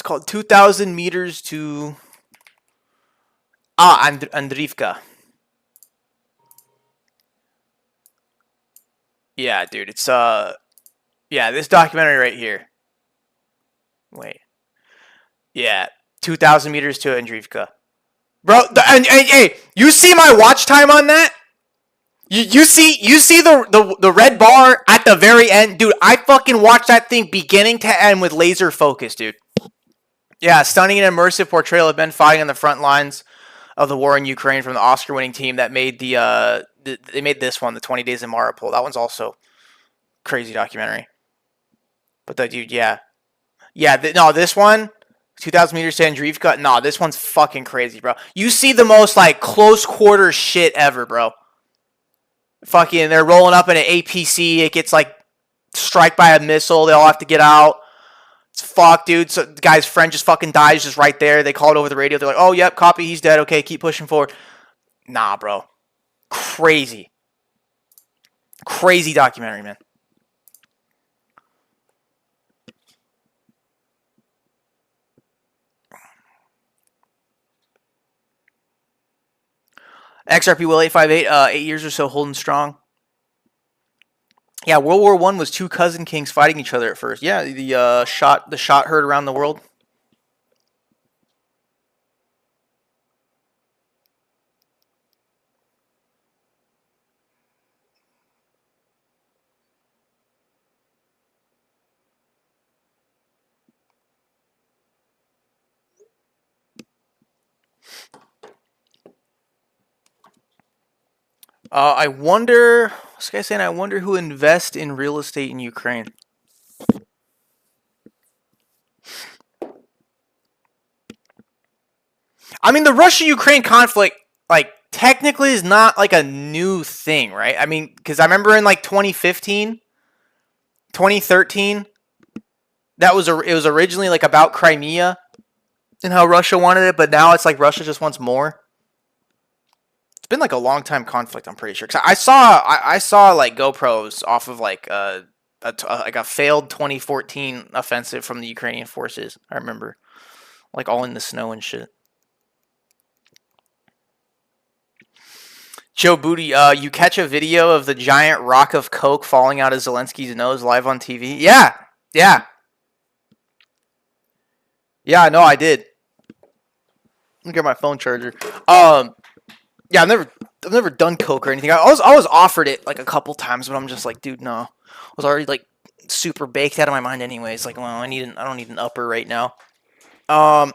called 2,000 Meters to Andrivka. Yeah, dude, it's this documentary right here. Wait. Yeah, 2,000 Meters to Andrivka. Bro, hey, you see my watch time on that? You see the red bar at the very end? Dude, I fucking watched that thing beginning to end with laser focus, dude. Yeah, stunning and immersive portrayal of men fighting on the front lines of the war in Ukraine from the Oscar-winning team that made they made this one, the 20 Days in Mariupol. That one's also crazy documentary. But dude, yeah. Yeah, this one, 2,000 Meters to Andrivka, no, this one's fucking crazy, bro. You see the most, like, close quarter shit ever, bro. Fucking, they're rolling up in an APC. It gets, like, struck by a missile. They all have to get out. It's fuck, dude. So the guy's friend just fucking dies just right there. They call it over the radio. They're like, oh, yep, copy. He's dead. Okay, keep pushing forward. Nah, bro. Crazy. Crazy documentary, man. XRP Will 858, 8 years or so holding strong. Yeah, World War I was two cousin kings fighting each other at first. Yeah, the shot heard around the world. I wonder. This guy's saying, I wonder who invests in real estate in Ukraine. I mean, the Russia-Ukraine conflict, like, technically is not, like, a new thing, right? I mean, because I remember in, like, 2015, 2013, it was originally, like, about Crimea and how Russia wanted it, but now it's like Russia just wants more. It's been, like, a long time conflict, I'm pretty sure. Cause I saw like, GoPros off of, like, a failed 2014 offensive from the Ukrainian forces, I remember. Like, all in the snow and shit. Joe Booty, you catch a video of the giant rock of coke falling out of Zelensky's nose live on TV? Yeah, no, I did. Let me get my phone charger. Yeah, I've never done coke or anything. I was offered it like a couple times, but I'm just like, dude, no. I was already like super baked out of my mind anyways. Like, well, I don't need an upper right now. But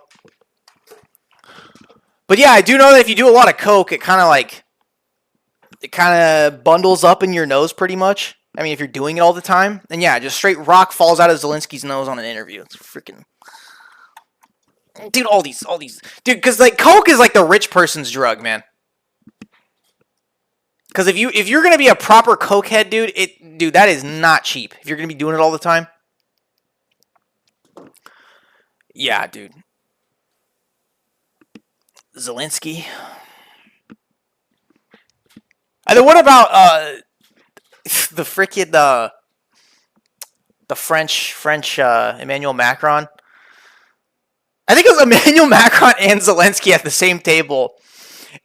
yeah, I do know that if you do a lot of coke, it kind of bundles up in your nose pretty much. I mean, if you're doing it all the time, then yeah, just straight rock falls out of Zelensky's nose on an interview. It's freaking, dude. All these, dude. Because like coke is like the rich person's drug, man. Because if you're gonna be a proper cokehead, dude, that is not cheap. If you're gonna be doing it all the time, yeah, dude. Zelensky. And then what about the freaking the French Emmanuel Macron? I think it was Emmanuel Macron and Zelensky at the same table.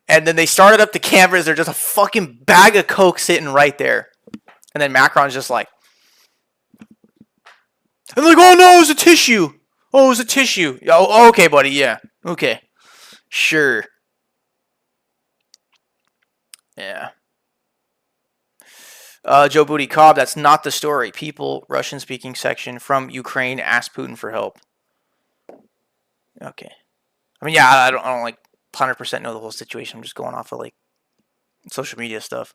And then they started up the cameras. There's just a fucking bag of coke sitting right there. And then Macron's just like, and like, oh no, it was a tissue. Oh, it was a tissue. Oh, okay, buddy. Yeah. Okay. Sure. Yeah. Joe Booty Cobb, that's not the story. People, Russian-speaking section from Ukraine asked Putin for help. Okay. I mean, yeah, I don't like 100% know the whole situation. I'm just going off of like social media stuff.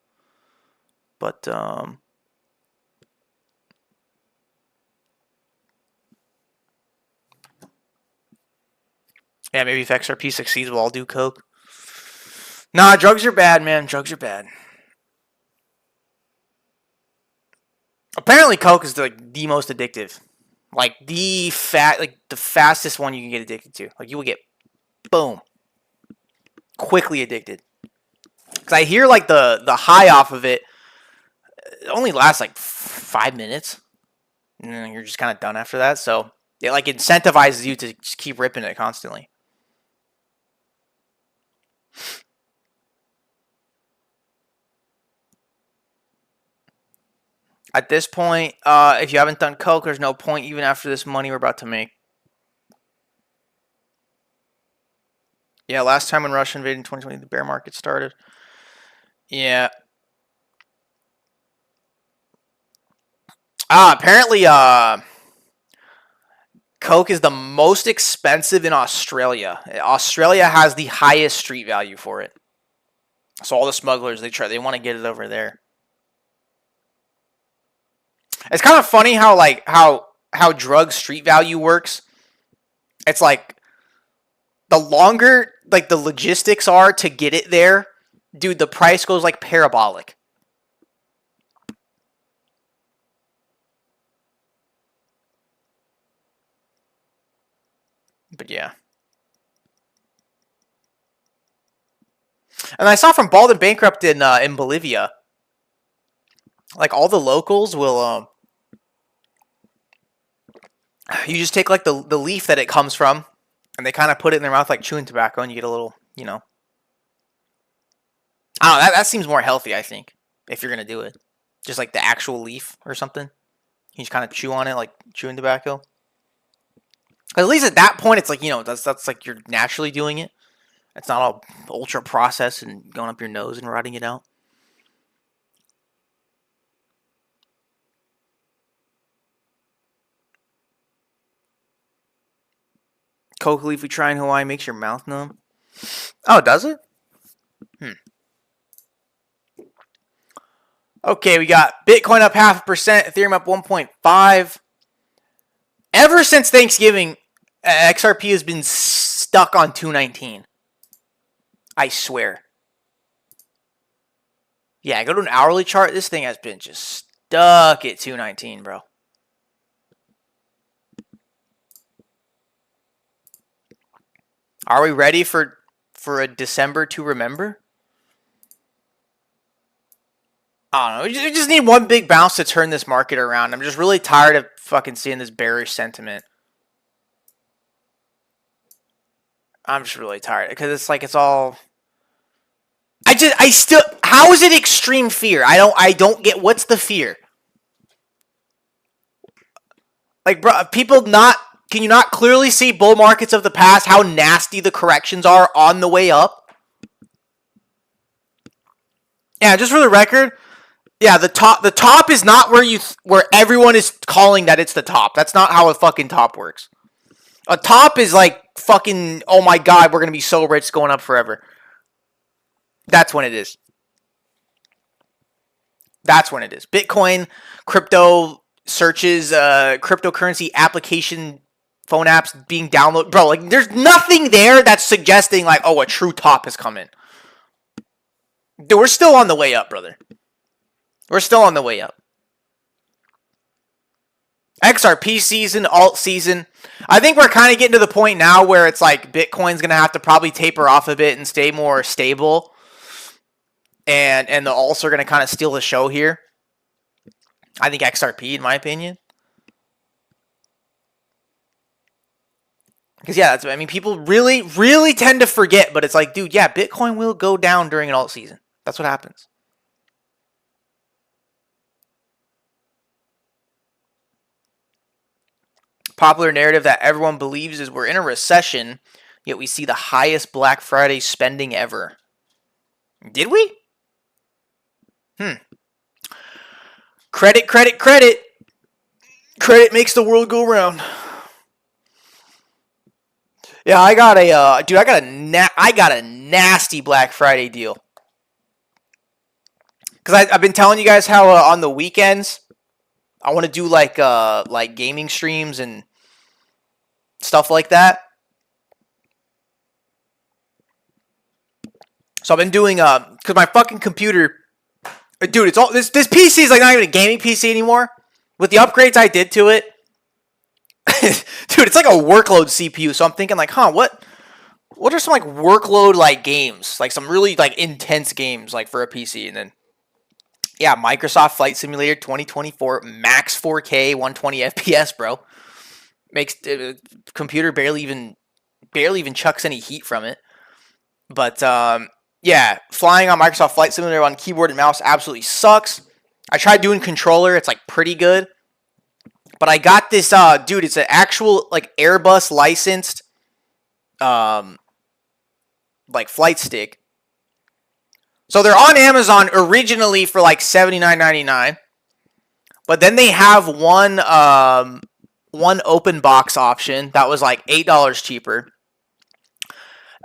But yeah, maybe if XRP succeeds, we'll all do coke. Nah, drugs are bad, man. Drugs are bad. Apparently, coke is like the most addictive, like the fastest one you can get addicted to. Like you will get, boom, quickly addicted. Because I hear like the high off of it only lasts like 5 minutes, and then you're just kind of done after that. So it like incentivizes you to just keep ripping it constantly. At this point, if you haven't done coke, there's no point even after this money we're about to make. Yeah, last time when Russia invaded in 2020, the bear market started. Yeah. Apparently, coke is the most expensive in Australia. Australia has the highest street value for it. So all the smugglers, they want to get it over there. It's kind of funny how drug street value works. It's like the longer like the logistics are to get it there, dude, the price goes like parabolic. But yeah. And I saw from Bald and Bankrupt in Bolivia, like all the locals will you just take like the leaf that it comes from, and they kind of put it in their mouth like chewing tobacco, and you get a little, I don't know, that seems more healthy, I think, if you're gonna do it. Just like the actual leaf or something. You just kind of chew on it like chewing tobacco. At least at that point, it's like, that's like you're naturally doing it. It's not all ultra processed and going up your nose and rotting it out. Coke leaf we try in Hawaii makes your mouth numb. Oh, does it? Okay, we got Bitcoin up 0.5%, Ethereum up 1.5%. Ever since Thanksgiving, XRP has been stuck on 219. I swear. Yeah, go to an hourly chart. This thing has been just stuck at 219, bro. Are we ready for a December to remember? I don't know. We just need one big bounce to turn this market around. I'm just really tired of fucking seeing this bearish sentiment. I'm just really tired because it's like it's all. I still. How is it extreme fear? I don't get what's the fear. Like, bro, people not. Can you not clearly see bull markets of the past? How nasty the corrections are on the way up. Yeah, just for the record. Yeah, the top is not where everyone is calling that it's the top. That's not how a fucking top works. A top is like fucking, oh my god, we're going to be so rich going up forever. That's when it is. That's when it is. Bitcoin, crypto searches, cryptocurrency application, phone apps being downloaded. Bro, like there's nothing there that's suggesting like, oh, a true top has come in. Dude, we're still on the way up, brother. We're still on the way up. XRP season, alt season. I think we're kind of getting to the point now where it's like Bitcoin's going to have to probably taper off a bit and stay more stable. And the alts are going to kind of steal the show here. I think XRP, in my opinion. Because, yeah, I mean, people really, really tend to forget. But it's like, dude, yeah, Bitcoin will go down during an alt season. That's what happens. Popular narrative that everyone believes is we're in a recession, yet we see the highest Black Friday spending ever. Did we? Credit, credit, credit. Credit makes the world go round. Yeah, I got a dude. I got a nasty Black Friday deal. Because I've been telling you guys how on the weekends I want to do like gaming streams and stuff like that. So I've been doing because my fucking computer, dude, it's all this PC is like not even a gaming PC anymore. With the upgrades I did to it, dude, it's like a workload CPU. So I'm thinking like, what are some like workload like games, like some really like intense games like for a PC, and then yeah, Microsoft Flight Simulator 2024 max 4K 120 FPS, bro. Makes computer barely even chucks any heat from it. But yeah, flying on Microsoft Flight Simulator on keyboard and mouse absolutely sucks. I tried doing controller, it's like pretty good. But I got this dude, it's an actual like Airbus licensed like flight stick. So they're on Amazon originally for like $79.99. But then they have one open box option that was like $8 cheaper.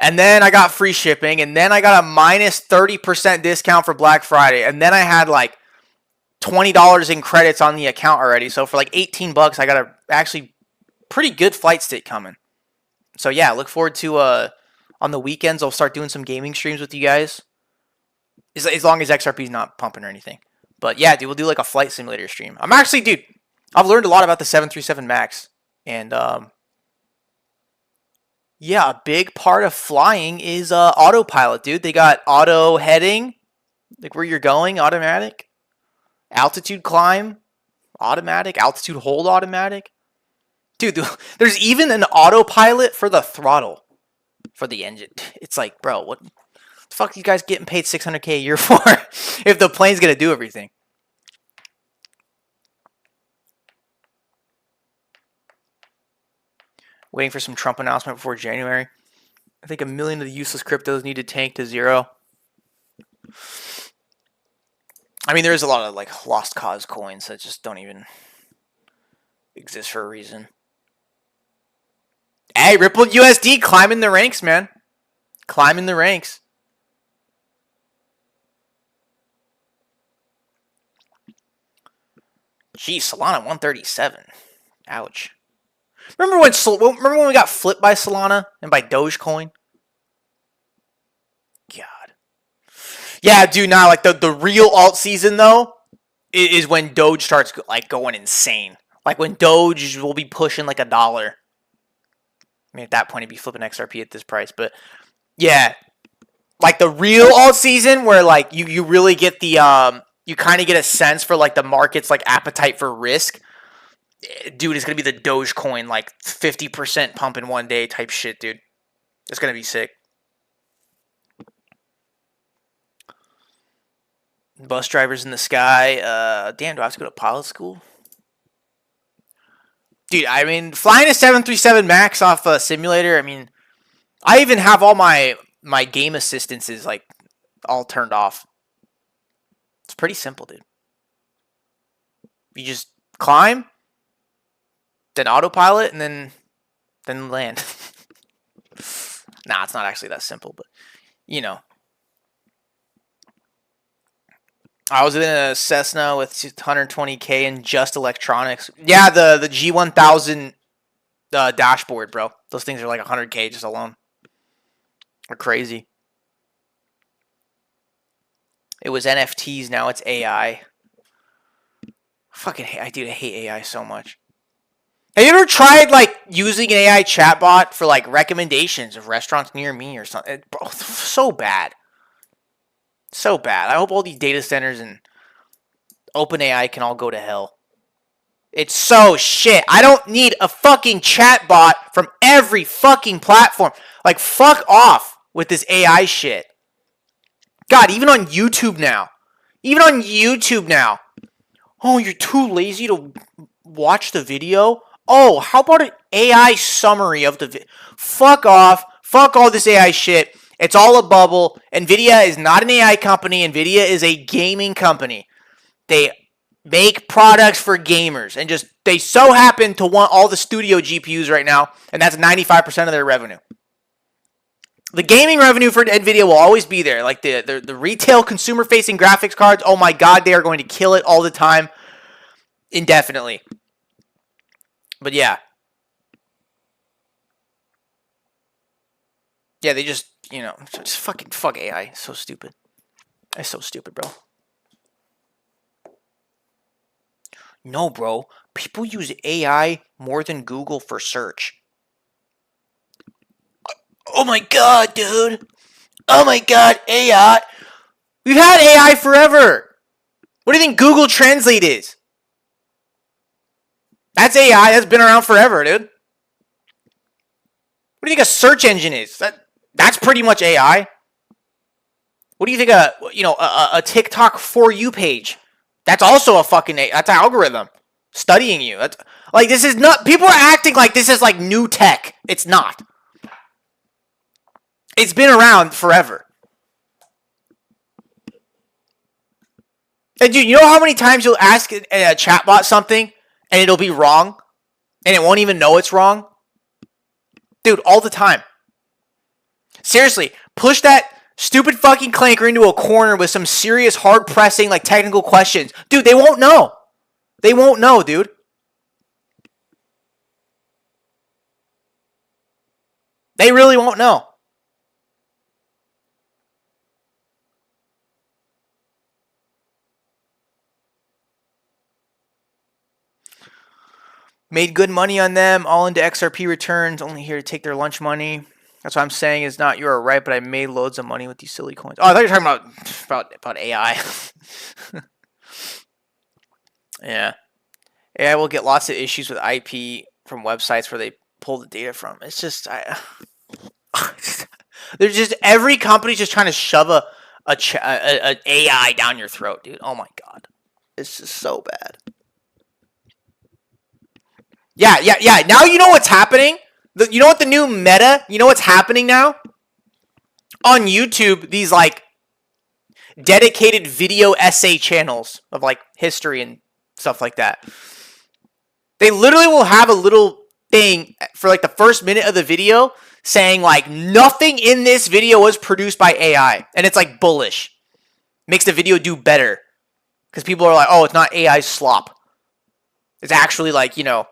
And then I got free shipping. And then I got a minus 30% discount for Black Friday. And then I had like $20 in credits on the account already. So for like $18, I got a actually pretty good flight stick coming. So yeah, look forward to on the weekends I'll start doing some gaming streams with you guys. As long as XRP's not pumping or anything. But yeah, dude, we'll do like a flight simulator stream. I've learned a lot about the 737 MAX. And yeah, a big part of flying is autopilot, dude. They got auto heading, like where you're going, automatic. Altitude climb, automatic. Altitude hold, automatic. Dude, there's even an autopilot for the throttle for the engine. It's like, bro, what the fuck are you guys getting paid $600K a year for if the plane's going to do everything? Waiting for some Trump announcement before January. I think 1 million of the useless cryptos need to tank to zero. I mean, there's a lot of like lost cause coins that just don't even exist for a reason. Hey, Ripple USD climbing the ranks, man. Climbing the ranks. Gee, Solana 137. Ouch. Remember when we got flipped by Solana and by Dogecoin? Yeah, dude. Now, like the real alt season though is when Doge starts like going insane. Like when Doge will be pushing like $1. I mean, at that point, he'd be flipping XRP at this price. But yeah, like the real alt season where like you really get the you kind of get a sense for like the market's like appetite for risk. Dude, it's gonna be the Dogecoin like 50% pump in one day type shit, dude. It's gonna be sick. Bus drivers in the sky. Damn, do I have to go to pilot school? Dude, I mean, flying a 737 Max off a simulator. I mean, I even have all my game assistances like all turned off. It's pretty simple, dude. You just climb, then autopilot, and then land. Nah, it's not actually that simple, but you know. I was in a Cessna with 120K and just electronics. Yeah, the G1000 dashboard, bro. Those things are like 100K just alone. They're crazy. It was NFTs, now it's AI. Fucking hate, I hate AI so much. Have you ever tried like using an AI chatbot for like recommendations of restaurants near me or something? Bro, so bad. So bad. I hope all these data centers and OpenAI can all go to hell. It's so shit. I don't need a fucking chatbot from every fucking platform. Like, fuck off with this AI shit. God, even on YouTube now. Oh, you're too lazy to watch the video? Oh, how about an AI summary of the video? Fuck off. Fuck all this AI shit. It's all a bubble. NVIDIA is not an AI company. NVIDIA is a gaming company. They make products for gamers. And just, they so happen to want all the studio GPUs right now. And that's 95% of their revenue. The gaming revenue for NVIDIA will always be there. Like the retail consumer-facing graphics cards, oh my god, they are going to kill it all the time. Indefinitely. But yeah. Yeah, they just, you know, just fuck AI. It's so stupid. It's so stupid, bro. No, bro. People use AI more than Google for search. Oh my god, dude. Oh my god, AI. We've had AI forever. What do you think Google Translate is? That's AI. That's been around forever, dude. What do you think a search engine is? That's pretty much AI. What do you think a TikTok For You page? That's also a fucking that's an algorithm studying you. That's like this is not. People are acting like this is like new tech. It's not. It's been around forever. And dude, you know how many times you'll ask a chatbot something and it'll be wrong, and it won't even know it's wrong? Dude, all the time. Seriously, push that stupid fucking clanker into a corner with some serious, hard-pressing, like, technical questions. Dude, they won't know. They won't know, dude. They really won't know. Made good money on them, all into XRP returns, only here to take their lunch money. That's what I'm saying is not you're right, but I made loads of money with these silly coins. Oh, I thought you were talking about AI. Yeah. AI will get lots of issues with IP from websites where they pull the data from. It's just there's just every company's just trying to shove a AI down your throat, dude. Oh my god. It's just so bad. Yeah. Now you know what's happening? You know what the new meta? You know what's happening now? On YouTube, these like dedicated video essay channels of like history and stuff like that. They literally will have a little thing for like the first minute of the video saying like nothing in this video was produced by AI. And it's like bullish. Makes the video do better. Because people are like, oh, it's not AI slop. It's actually like, you know,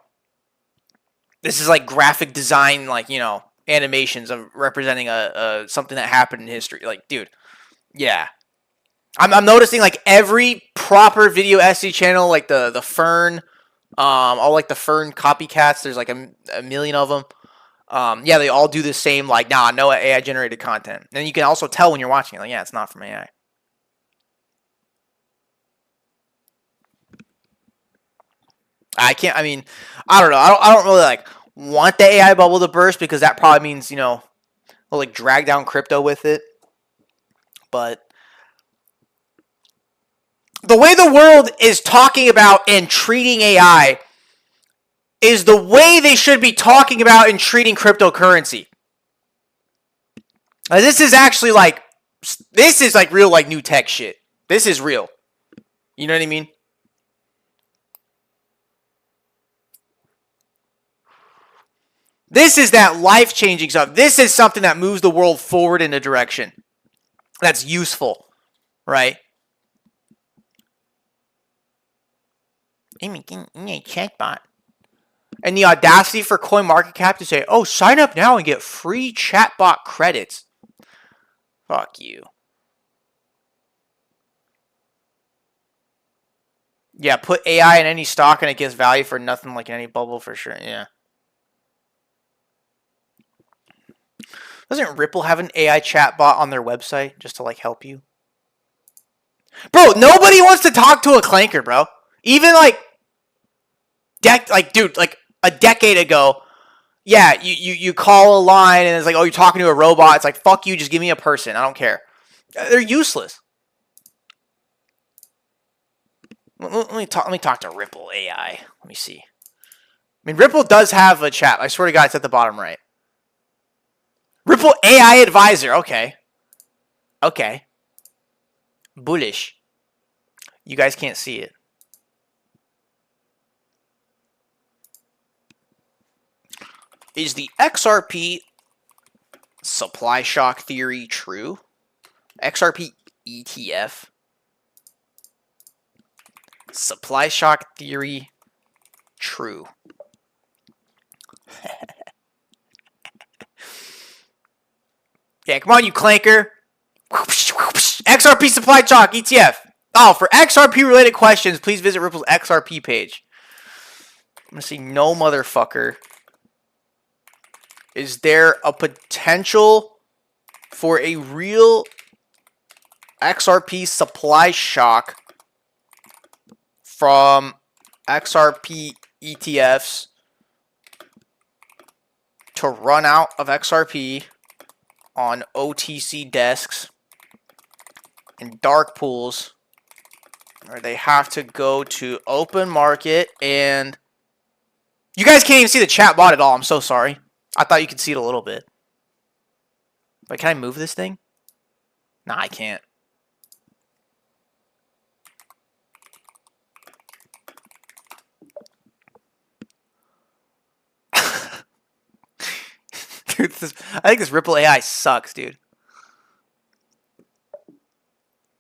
this is like graphic design, like, you know, animations of representing a something that happened in history. Like, dude, yeah. I'm noticing like every proper video SE channel, like the Fern, all like the Fern copycats. There's like a million of them. Yeah, they all do the same. Like, nah, no AI generated content. And you can also tell when you're watching it. Like, yeah, it's not from AI. I can't. I mean, I don't know. I don't really like want the AI bubble to burst because that probably means they'll like drag down crypto with it. But the way the world is talking about and treating AI is the way they should be talking about and treating cryptocurrency. This is actually like real like new tech shit. This is real. You know what I mean? This is that life-changing stuff. This is something that moves the world forward in a direction that's useful, right? Chatbot. And the audacity for CoinMarketCap to say, "Oh, sign up now and get free chatbot credits." Fuck you. Yeah, put AI in any stock and it gives value for nothing like in any bubble for sure. Yeah. Doesn't Ripple have an AI chatbot on their website just to like help you? Bro, nobody wants to talk to a clanker, bro. Even like dude, like a decade ago, yeah, you call a line and it's like, oh, you're talking to a robot. It's like, fuck you, just give me a person. I don't care. They're useless. Let me talk to Ripple AI. Let me see. I mean, Ripple does have a chat. I swear to God, it's at the bottom right. Ripple AI Advisor. Okay. Okay. Bullish. You guys can't see it. Is the Xrp supply shock theory true? Xrp ETF. Supply shock theory true. Yeah, come on, you clanker. XRP supply shock ETF. Oh, for XRP related questions, please visit Ripple's XRP page. I'm gonna see no motherfucker. Is there a potential for a real XRP supply shock from XRP ETFs to run out of XRP on OTC desks and dark pools, or they have to go to open market? And you guys can't even see the chat bot at all. I'm so sorry. I thought you could see it a little bit. But can I move this thing? Nah, I can't. Dude, I think this Ripple AI sucks, dude.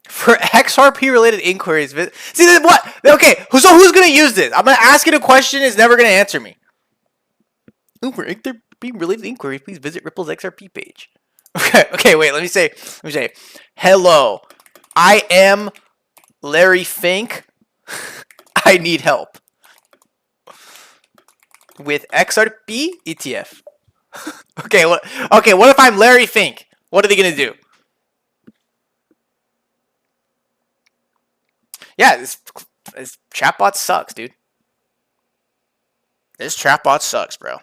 For XRP related inquiries, see what? Okay, so who's gonna use this? I'm gonna ask it a question, it's never gonna answer me. For XRP related inquiries, please visit Ripple's XRP page. Okay, wait. Let me say, hello. I am Larry Fink. I need help with XRP ETF. Okay, what if I'm Larry Fink? What are they gonna do? Yeah, this chatbot sucks, dude. This chatbot sucks, bro.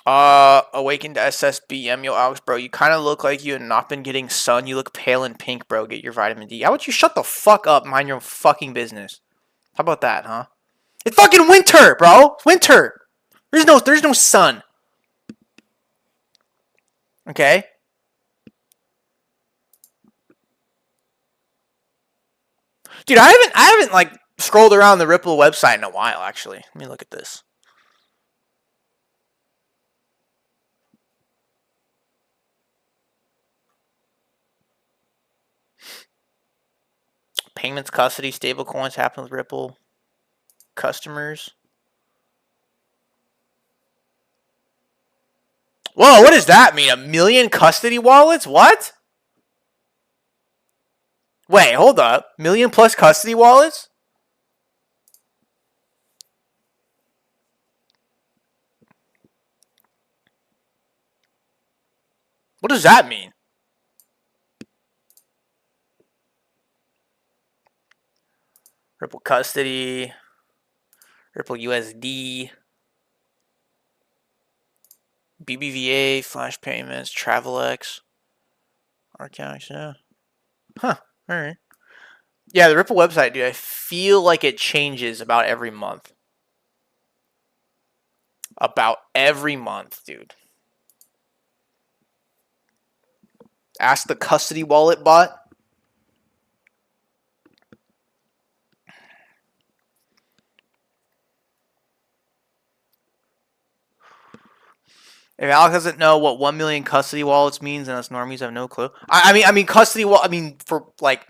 Awakened SSBM. Yo, Alex, bro, you kind of look like you have not been getting sun. You look pale and pink, bro. Get your vitamin D. How about you shut the fuck up, mind your own fucking business? How about that, huh? It's fucking winter, bro. Winter. There's no sun. Okay? Dude, I haven't like scrolled around the Ripple website in a while, actually. Let me look at this. Payments, custody, stablecoins happen with Ripple. Customers. Whoa, what does that mean? 1 million custody wallets? What? Wait, hold up. 1 million plus custody wallets? What does that mean? Ripple custody, Ripple USD, BBVA, Flash Payments, TravelX, Arcax, yeah. Huh, alright. Yeah, the Ripple website, dude, I feel like it changes about every month. About every month, dude. Ask the custody wallet bot. If Alex doesn't know what 1 million custody wallets means, and us normies have no clue. I mean, custody wallet. I mean, for like,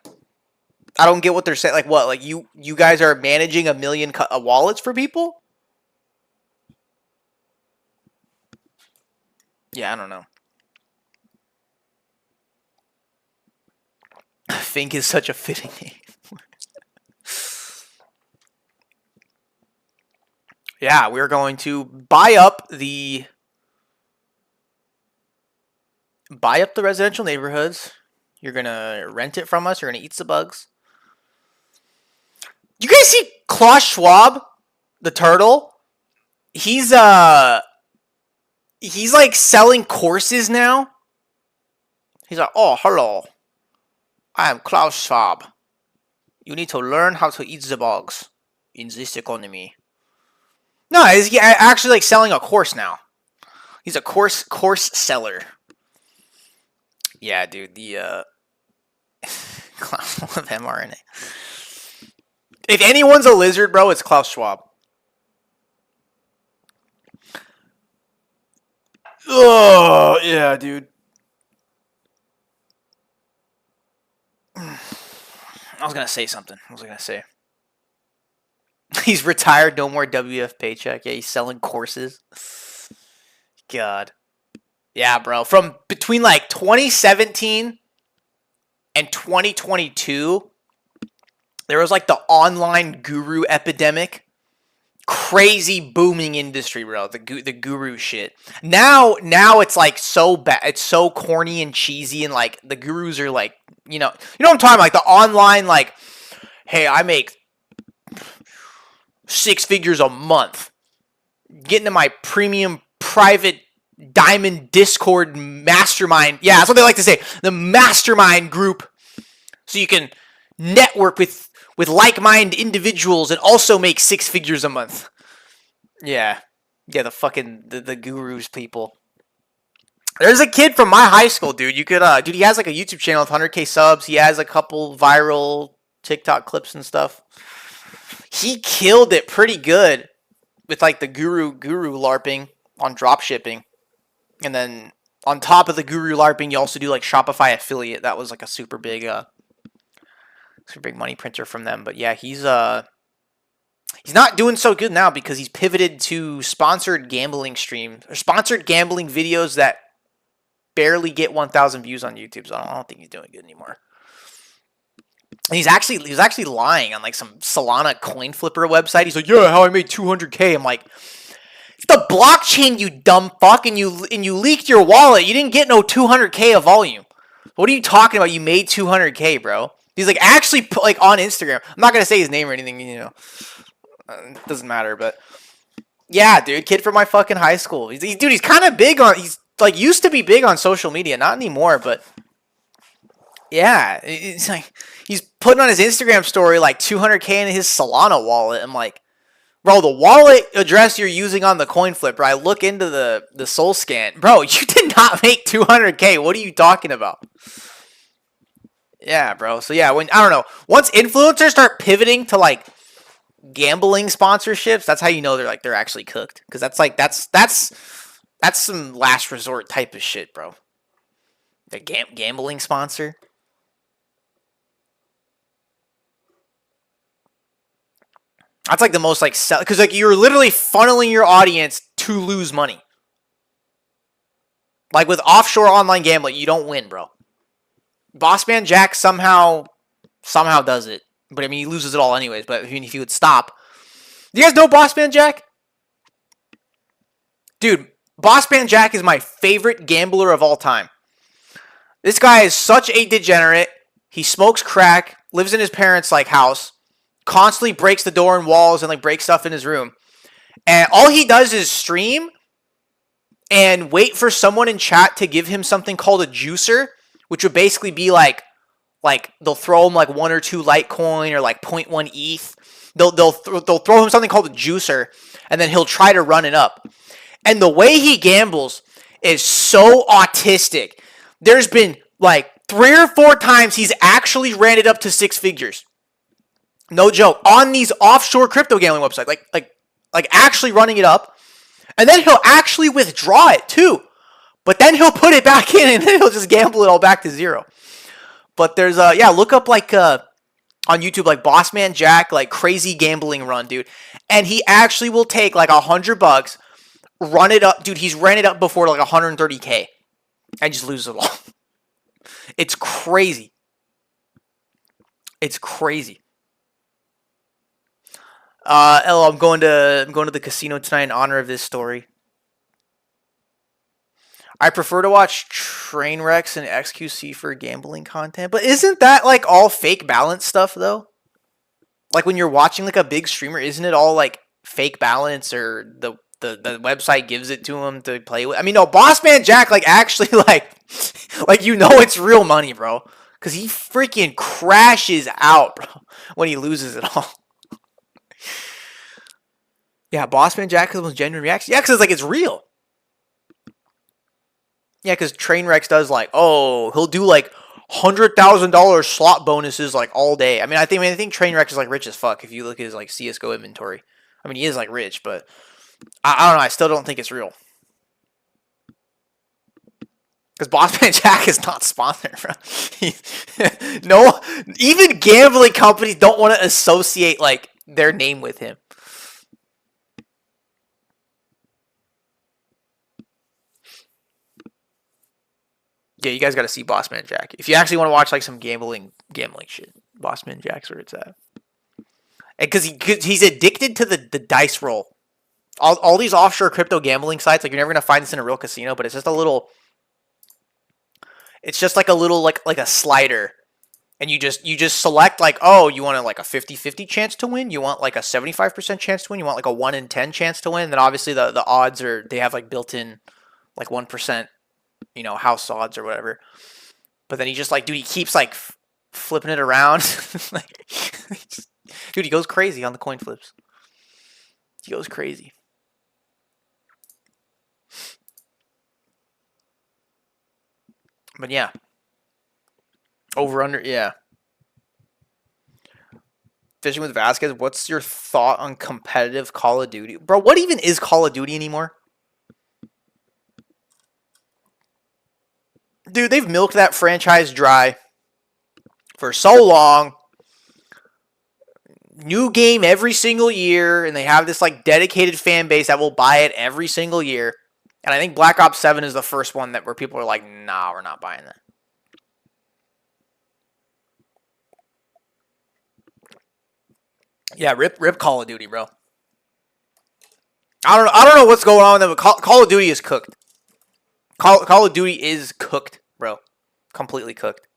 I don't get what they're saying. Like, what? Like, you guys are managing 1 million wallets for people? Yeah, I don't know. Fink is such a fitting name. Yeah, we're going to buy up the residential neighborhoods. You're gonna rent it from us. You're gonna eat the bugs. You guys see Klaus Schwab, the turtle? He's like selling courses now. He's like, oh, hello. I am Klaus Schwab. You need to learn how to eat the bugs in this economy. No, he's actually like selling a course now. He's a course seller. Yeah, dude, the Klaus of mRNA. If anyone's a lizard, bro, it's Klaus Schwab. Oh, yeah, dude. I was going to say something. What was I going to say? He's retired, no more WF paycheck. Yeah, he's selling courses. God. Yeah, bro. From between like 2017 and 2022, there was like the online guru epidemic. Crazy booming industry, bro. The guru shit. Now it's like so bad. It's so corny and cheesy, and like the gurus are like, you know what I'm talking about, like the online, like, hey, I make 6 figures a month. Get into my premium private diamond Discord mastermind. Yeah, that's what they like to say. The mastermind group, so you can network with like-minded individuals and also make 6 figures a month. Yeah, the fucking the gurus people. There's a kid from my high school, dude. You could, dude. He has like a YouTube channel with 100K subs. He has a couple viral TikTok clips and stuff. He killed it pretty good with like the guru LARPing on drop shipping, and then on top of the guru LARPing, you also do like Shopify affiliate. That was like a super big money printer from them. But yeah, he's not doing so good now because he's pivoted to sponsored gambling streams or sponsored gambling videos that barely get 1,000 views on YouTube. So I don't think he's doing good anymore. And he was actually lying on like some Solana coin flipper website. He's like, yeah, how I made 200K. I'm like, it's the blockchain, you dumb fuck, and you leaked your wallet. You didn't get no 200K of volume. What are you talking about? You made 200K, bro. He's like actually like on Instagram. I'm not gonna say his name or anything, it doesn't matter. But yeah, dude, kid from my fucking high school. He's kind of big on. He's like used to be big on social media, not anymore. But yeah, it's like he's putting on his Instagram story like 200K in his Solana wallet. I'm like, bro, the wallet address you're using on the coin flipper. I look into the Soul Scan, bro. You did not make 200K. What are you talking about? Yeah, bro. So yeah, I don't know. Once influencers start pivoting to like gambling sponsorships, that's how you know they're actually cooked. Because that's some last resort type of shit, bro. The gambling sponsor. That's like the most like because like you're literally funneling your audience to lose money. Like with offshore online gambling, you don't win, bro. Bossman Jack somehow does it. But I mean, he loses it all anyways. But I mean, if he would stop. Do you guys know Bossman Jack? Dude, Bossman Jack is my favorite gambler of all time. This guy is such a degenerate. He smokes crack, lives in his parents' like house, constantly breaks the door and walls and like breaks stuff in his room. And all he does is stream and wait for someone in chat to give him something called a juicer, which would basically be like they'll throw him like 1 or 2 Litecoin or like 0.1 ETH. They'll throw him something called a juicer, and then he'll try to run it up. And the way he gambles is so autistic. There's been like 3 or 4 times he's actually ran it up to 6 figures. No joke. On these offshore crypto gambling websites, like actually running it up, and then he'll actually withdraw it too. But then he'll put it back in, and then he'll just gamble it all back to zero. But there's look up like on YouTube like Bossman Jack like crazy gambling run, dude, and he actually will take like $100, run it up, dude. He's ran it up before like 130K, and just loses it all. It's crazy. It's crazy. I'm going to the casino tonight in honor of this story. I prefer to watch Trainwrecks and XQC for gambling content, but isn't that like all fake balance stuff though? Like when you're watching like a big streamer, isn't it all like fake balance, or the website gives it to him to play with? I mean, no, Bossman Jack like actually like it's real money, bro, because he freaking crashes out, bro, when he loses it all. Yeah, Bossman Jack has the most genuine reaction. Yeah, because it's real. Yeah, because Trainwrecks does like, he'll do like $100,000 slot bonuses like all day. I mean, I think Trainwrecks is like rich as fuck if you look at his like CS:GO inventory. I mean, he is like rich, but I don't know. I still don't think it's real. Because Bossman Jack is not sponsored, bro. No, even gambling companies don't want to associate like their name with him. Yeah, you guys got to see Bossman Jack. If you actually want to watch like some gambling shit, Bossman Jack's where it's at. And because he's addicted to the dice roll. All these offshore crypto gambling sites, like you're never gonna find this in a real casino, but it's just a little. It's just like a little like a slider, and you just select like, oh, you want like a 50-50 chance to win, you want like a 75% chance to win, you want like a 1 in 10 chance to win. Then obviously the odds they have like built in like 1%. House odds or whatever. But then he just like, dude, he keeps like flipping it around. Dude, he goes crazy on the coin flips. He goes crazy. But yeah. Over under, yeah. Fishing with Vasquez, what's your thought on competitive Call of Duty? Bro, what even is Call of Duty anymore? Dude, they've milked that franchise dry for so long. New game every single year, and they have this like dedicated fan base that will buy it every single year. And I think Black Ops 7 is the first one where people are like, nah, we're not buying that. Yeah, rip Call of Duty, bro. I don't know what's going on with them, but Call of Duty is cooked. Call of Duty is cooked, bro. Completely cooked.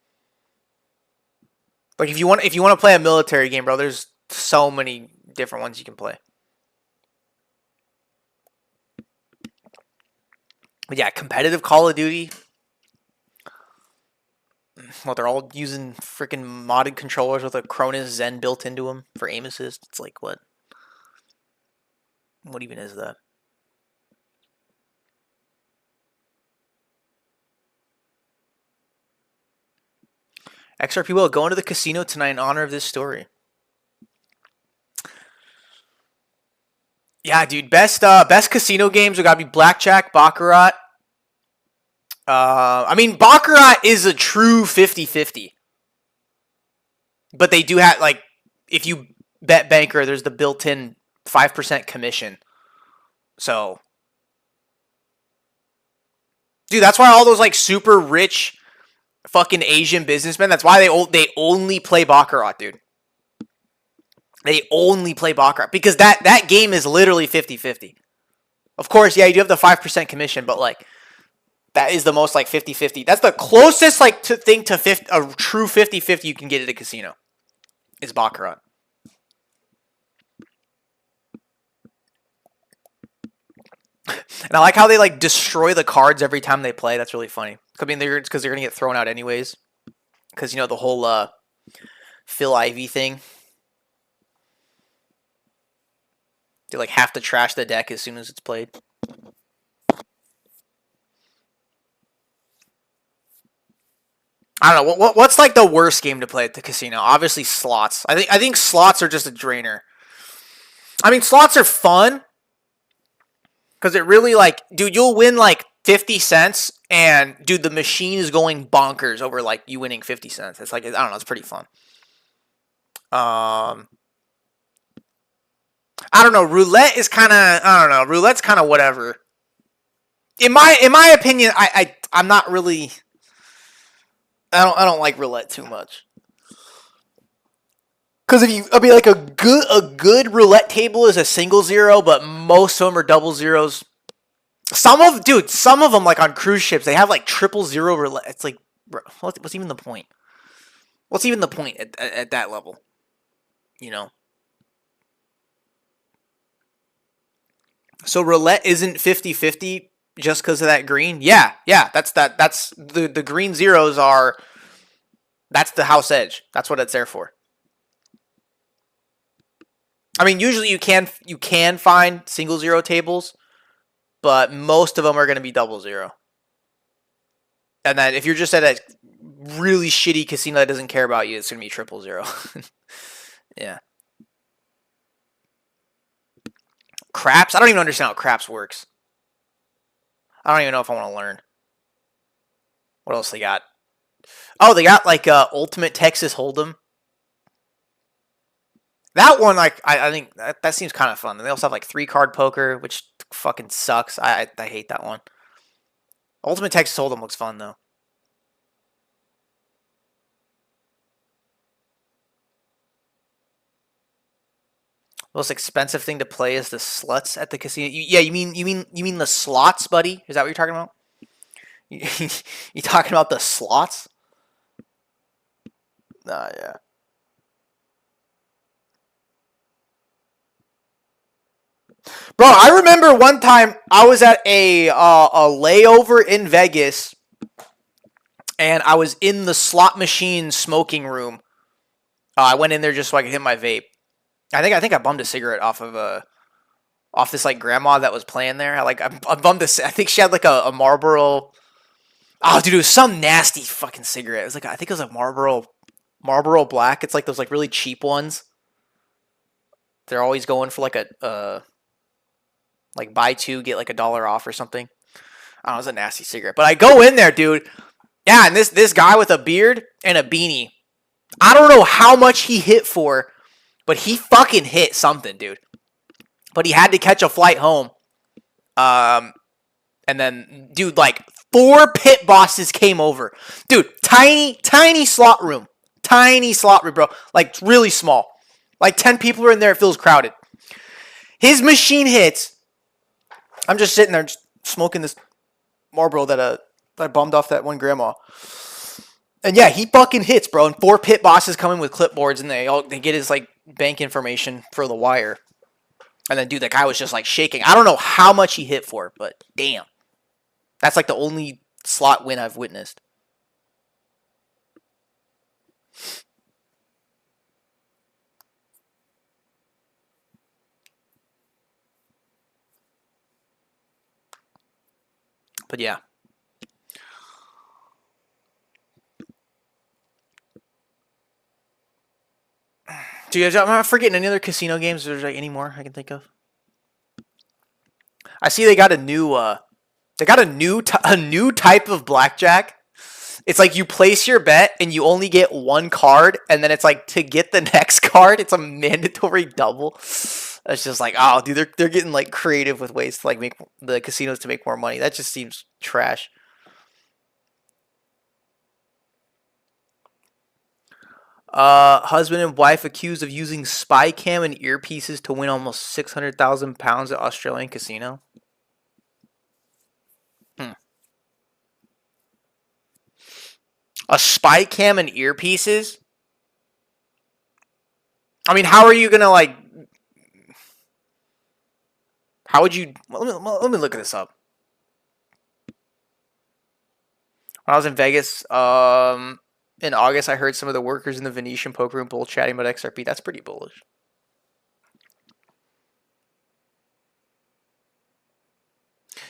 Like if you want to play a military game, bro, there's so many different ones you can play. But yeah, competitive Call of Duty. Well, they're all using freaking modded controllers with a Cronus Zen built into them for aim assist. It's like, what? What even is that? XRP will go into the casino tonight in honor of this story. Yeah, dude. Best casino games are gotta be Blackjack, Baccarat. I mean, Baccarat is a true 50-50. But they do have, like, if you bet Banker, there's the built-in 5% commission. So, Dude, that's why all those like super rich fucking Asian businessmen, that's why they only play Baccarat, dude. They only play Baccarat because that game is literally 50-50. Of course, yeah, you do have the 5% commission, but like that is the most like 50-50. That's the closest like thing to a true 50-50 you can get at a casino. Is Baccarat. And I like how they like destroy the cards every time they play. That's really funny. I mean, it's because they're gonna get thrown out anyways. Because you know the whole Phil Ivey thing. They like have to trash the deck as soon as it's played. I don't know what's like the worst game to play at the casino. Obviously, slots. I think slots are just a drainer. I mean, slots are fun because it really like, dude, you'll win like 50 cents, and dude, the machine is going bonkers over like you winning 50 cents. It's like I don't know, it's pretty fun. I don't know. Roulette is kind of I don't know. Roulette's kind of whatever. In my opinion, I'm not really. I don't like roulette too much. Because like a good roulette table is a single zero, but most of them are double zeros. Some of them like on cruise ships, they have like triple zero roulette. It's like, bro, what's even the point? What's even the point at that level? You know. So roulette isn't 50-50 just because of that green? Yeah, that's the green zeros are, that's the house edge. That's what it's there for. I mean, usually you can find single zero tables, but most of them are going to be double zero. And then if you're just at a really shitty casino that doesn't care about you, it's going to be triple zero. Yeah. Craps? I don't even understand how craps works. I don't even know if I want to learn. What else they got? Oh, they got like Ultimate Texas Hold'em. That one, like, I think that seems kind of fun. And they also have like 3-card poker, which fucking sucks. I hate that one. Ultimate Texas Hold'em looks fun though. Most expensive thing to play is the sluts at the casino. Yeah, you mean the slots, buddy? Is that what you're talking about? You talking about the slots? Nah, yeah. Bro, I remember one time I was at a layover in Vegas, and I was in the slot machine smoking room. I went in there just so I could hit my vape. I think I bummed a cigarette off this like grandma that was playing there. I bummed this. I think she had like a Marlboro. Oh, dude, it was some nasty fucking cigarette. It was like, I think it was a Marlboro Black. It's like those like really cheap ones. They're always going for like a like buy two get like $1 off or something. I don't know, it was a nasty cigarette. But I go in there, dude. Yeah, and this guy with a beard and a beanie. I don't know how much he hit for, but he fucking hit something, dude. But he had to catch a flight home. And then, dude, like 4 pit bosses came over. Dude, tiny slot room. Tiny slot room, bro. Like really small. Like 10 people are in there. It feels crowded. His machine hits. I'm just sitting there just smoking this Marlboro that I bummed off that one grandma. And yeah, he fucking hits, bro. And 4 pit bosses come in with clipboards, and they get his like bank information for the wire. And then, dude, that guy was just like shaking. I don't know how much he hit for, but damn. That's like the only slot win I've witnessed. But yeah. Do you guys? I'm not forgetting any other casino games. There's like any more I can think of. I see they got a new new type of blackjack. It's like you place your bet and you only get 1 card, and then it's like to get the next card, it's a mandatory double. It's just like, oh, dude, they're getting like creative with ways to like make the casinos to make more money. That just seems trash. Husband and wife accused of using spy cam and earpieces to win almost 600,000 pounds at Australian casino. A spy cam and earpieces? I mean, how are you gonna like? How would you? Let me look this up. When I was in Vegas, in August, I heard some of the workers in the Venetian poker room bull chatting about XRP. That's pretty bullish.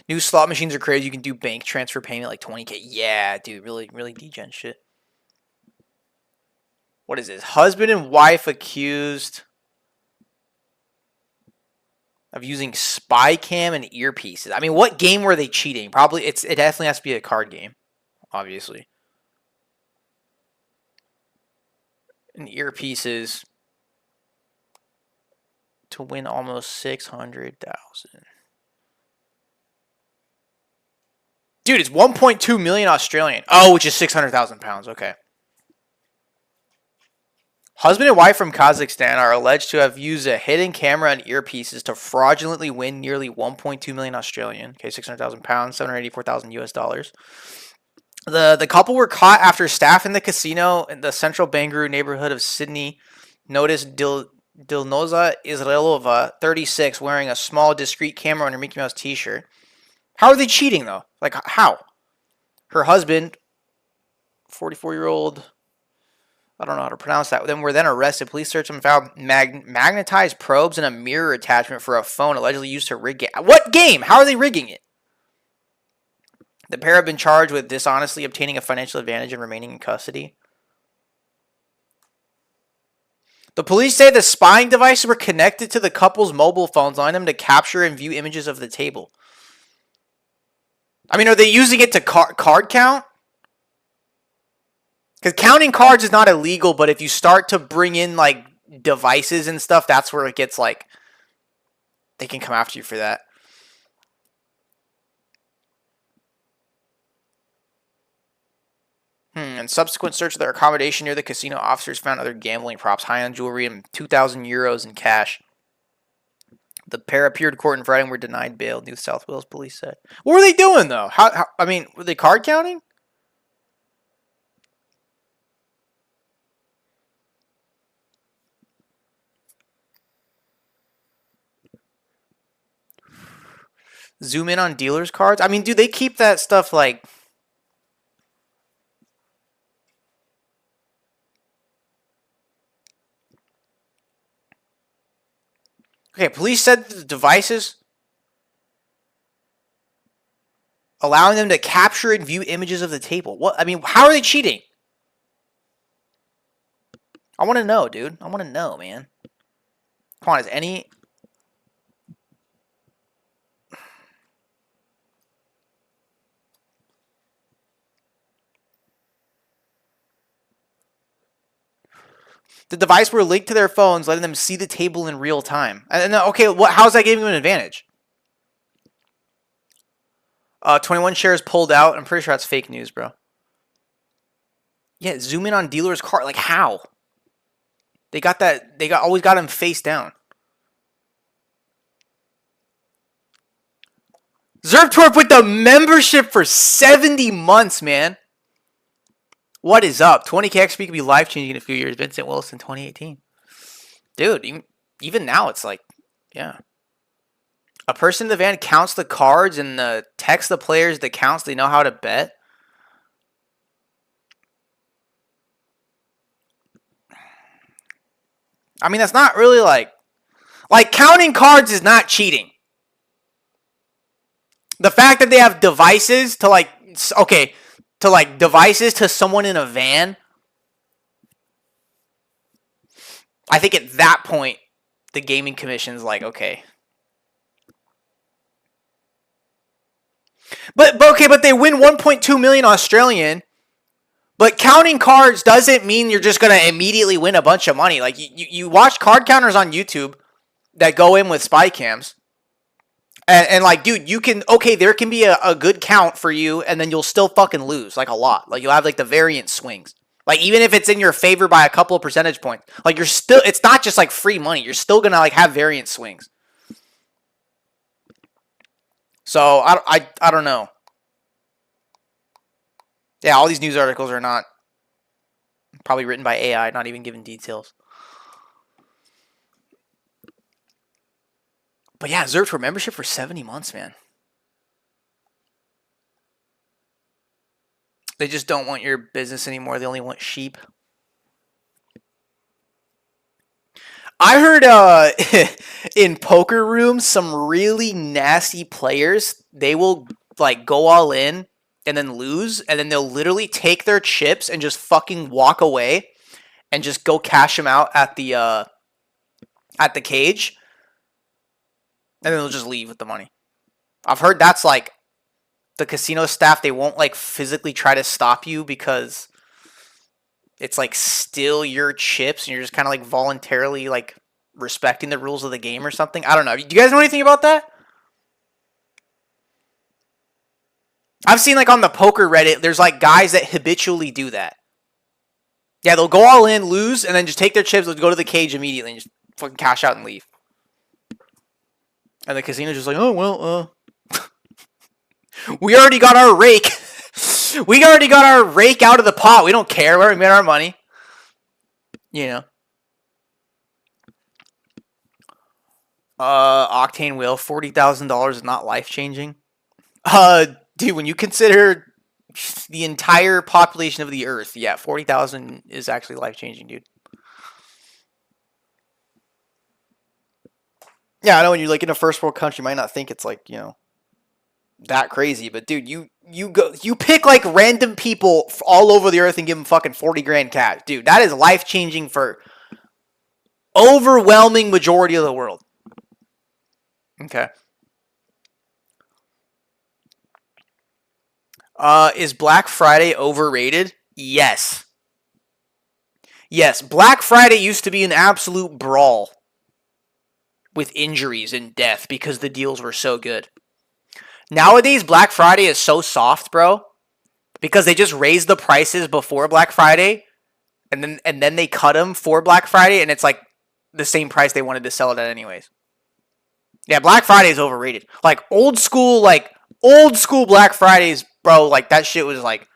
New slot machines are crazy. You can do bank transfer payment like 20K. Yeah, dude, really, really degen shit. What is this? Husband and wife accused of using spy cam and earpieces. I mean, what game were they cheating? Probably it definitely has to be a card game, obviously. And earpieces to win almost 600,000. Dude, it's 1.2 million Australian. Oh, which is 600,000 pounds. Okay. Husband and wife from Kazakhstan are alleged to have used a hidden camera and earpieces to fraudulently win nearly 1.2 million Australian. Okay, 600,000 pounds, 784,000 US dollars. The couple were caught after staff in the casino in the central Bangalore neighborhood of Sydney noticed Dilnoza Israilova, 36, wearing a small discreet camera on her Mickey Mouse t-shirt. How are they cheating, though? Like, how? Her husband, 44-year-old, I don't know how to pronounce that, were then arrested. Police searched and found magnetized probes and a mirror attachment for a phone allegedly used to rig it. What game? How are they rigging it? The pair have been charged with dishonestly obtaining a financial advantage and remaining in custody. The police say the spying devices were connected to the couple's mobile phones, allowing them to capture and view images of the table. I mean, are they using it to card count? Because counting cards is not illegal, but if you start to bring in, like, devices and stuff, that's where it gets, like, they can come after you for that. And subsequent search of their accommodation near the casino, officers found other gambling props, high-end jewelry, and 2,000 euros in cash. The pair appeared in court on Friday and were denied bail, New South Wales police said. What were they doing, though? How I mean, were they card counting? Zoom in on dealers' cards? I mean, do they keep that stuff, like... Okay, police said the devices allowing them to capture and view images of the table. What? I mean, how are they cheating? I want to know, dude. I want to know, man. Come on, is any... The device were linked to their phones, letting them see the table in real time. And okay, how's that giving them an advantage? 21 shares pulled out. I'm pretty sure that's fake news, bro. Yeah, zoom in on dealer's card. Like, how? They got that. They always got him face down. Xrp with the membership for 70 months, man. What is up? 20K XP could be life-changing in a few years. Vincent Wilson, 2018. Dude, even now it's like, yeah. A person in the van counts the cards and texts the players the counts. They know how to bet. I mean, that's not really like counting cards is not cheating. The fact that they have devices to like, okay, to like devices to someone in a van, I think at that point, the gaming commission's like, okay. But they win 1.2 million Australian. But counting cards doesn't mean you're just gonna immediately win a bunch of money. Like you watch card counters on YouTube that go in with spy cams. And like, dude, you can, okay, there can be a good count for you, and then you'll still fucking lose, like, a lot. Like, you'll have, like, the variant swings. Like, even if it's in your favor by a couple of percentage points, like, you're still, it's not just like free money. You're still gonna like have variance swings. So I don't know. Yeah, all these news articles are not probably written by AI, not even giving details. But yeah, Xrp for membership for 70 months, man. They just don't want your business anymore. They only want sheep. I heard in poker rooms, some really nasty players, they will like go all in and then lose, and then they'll literally take their chips and just fucking walk away and just go cash them out at the cage, and then they'll just leave with the money. I've heard that's like the casino staff, they won't like physically try to stop you because it's like still your chips and you're just kind of like voluntarily like respecting the rules of the game or something. I don't know. Do you guys know anything about that? I've seen like on the poker Reddit, there's like guys that habitually do that. Yeah, they'll go all in, lose, and then just take their chips, they'll go to the cage immediately and just fucking cash out and leave. And the casino's just like, oh, well, we already got our rake. We already got our rake out of the pot. We don't care. We already made our money. You know. Octane Whale, $40,000 is not life-changing. Dude, when you consider the entire population of the Earth, yeah, 40,000 is actually life-changing, dude. Yeah, I know when you're like in a first world country, you might not think it's like, you know, that crazy, but dude, you pick like random people all over the earth and give them fucking 40 grand cash. Dude, that is life-changing for overwhelming majority of the world. Okay. Is Black Friday overrated? Yes. Yes, Black Friday used to be an absolute brawl with injuries and death because the deals were so good. Nowadays, Black Friday is so soft, bro, because they just raised the prices before Black Friday, and then they cut them for Black Friday, and it's like the same price they wanted to sell it at anyways. Yeah, Black Friday is overrated. Like old school Black Fridays, bro. Like that shit was like,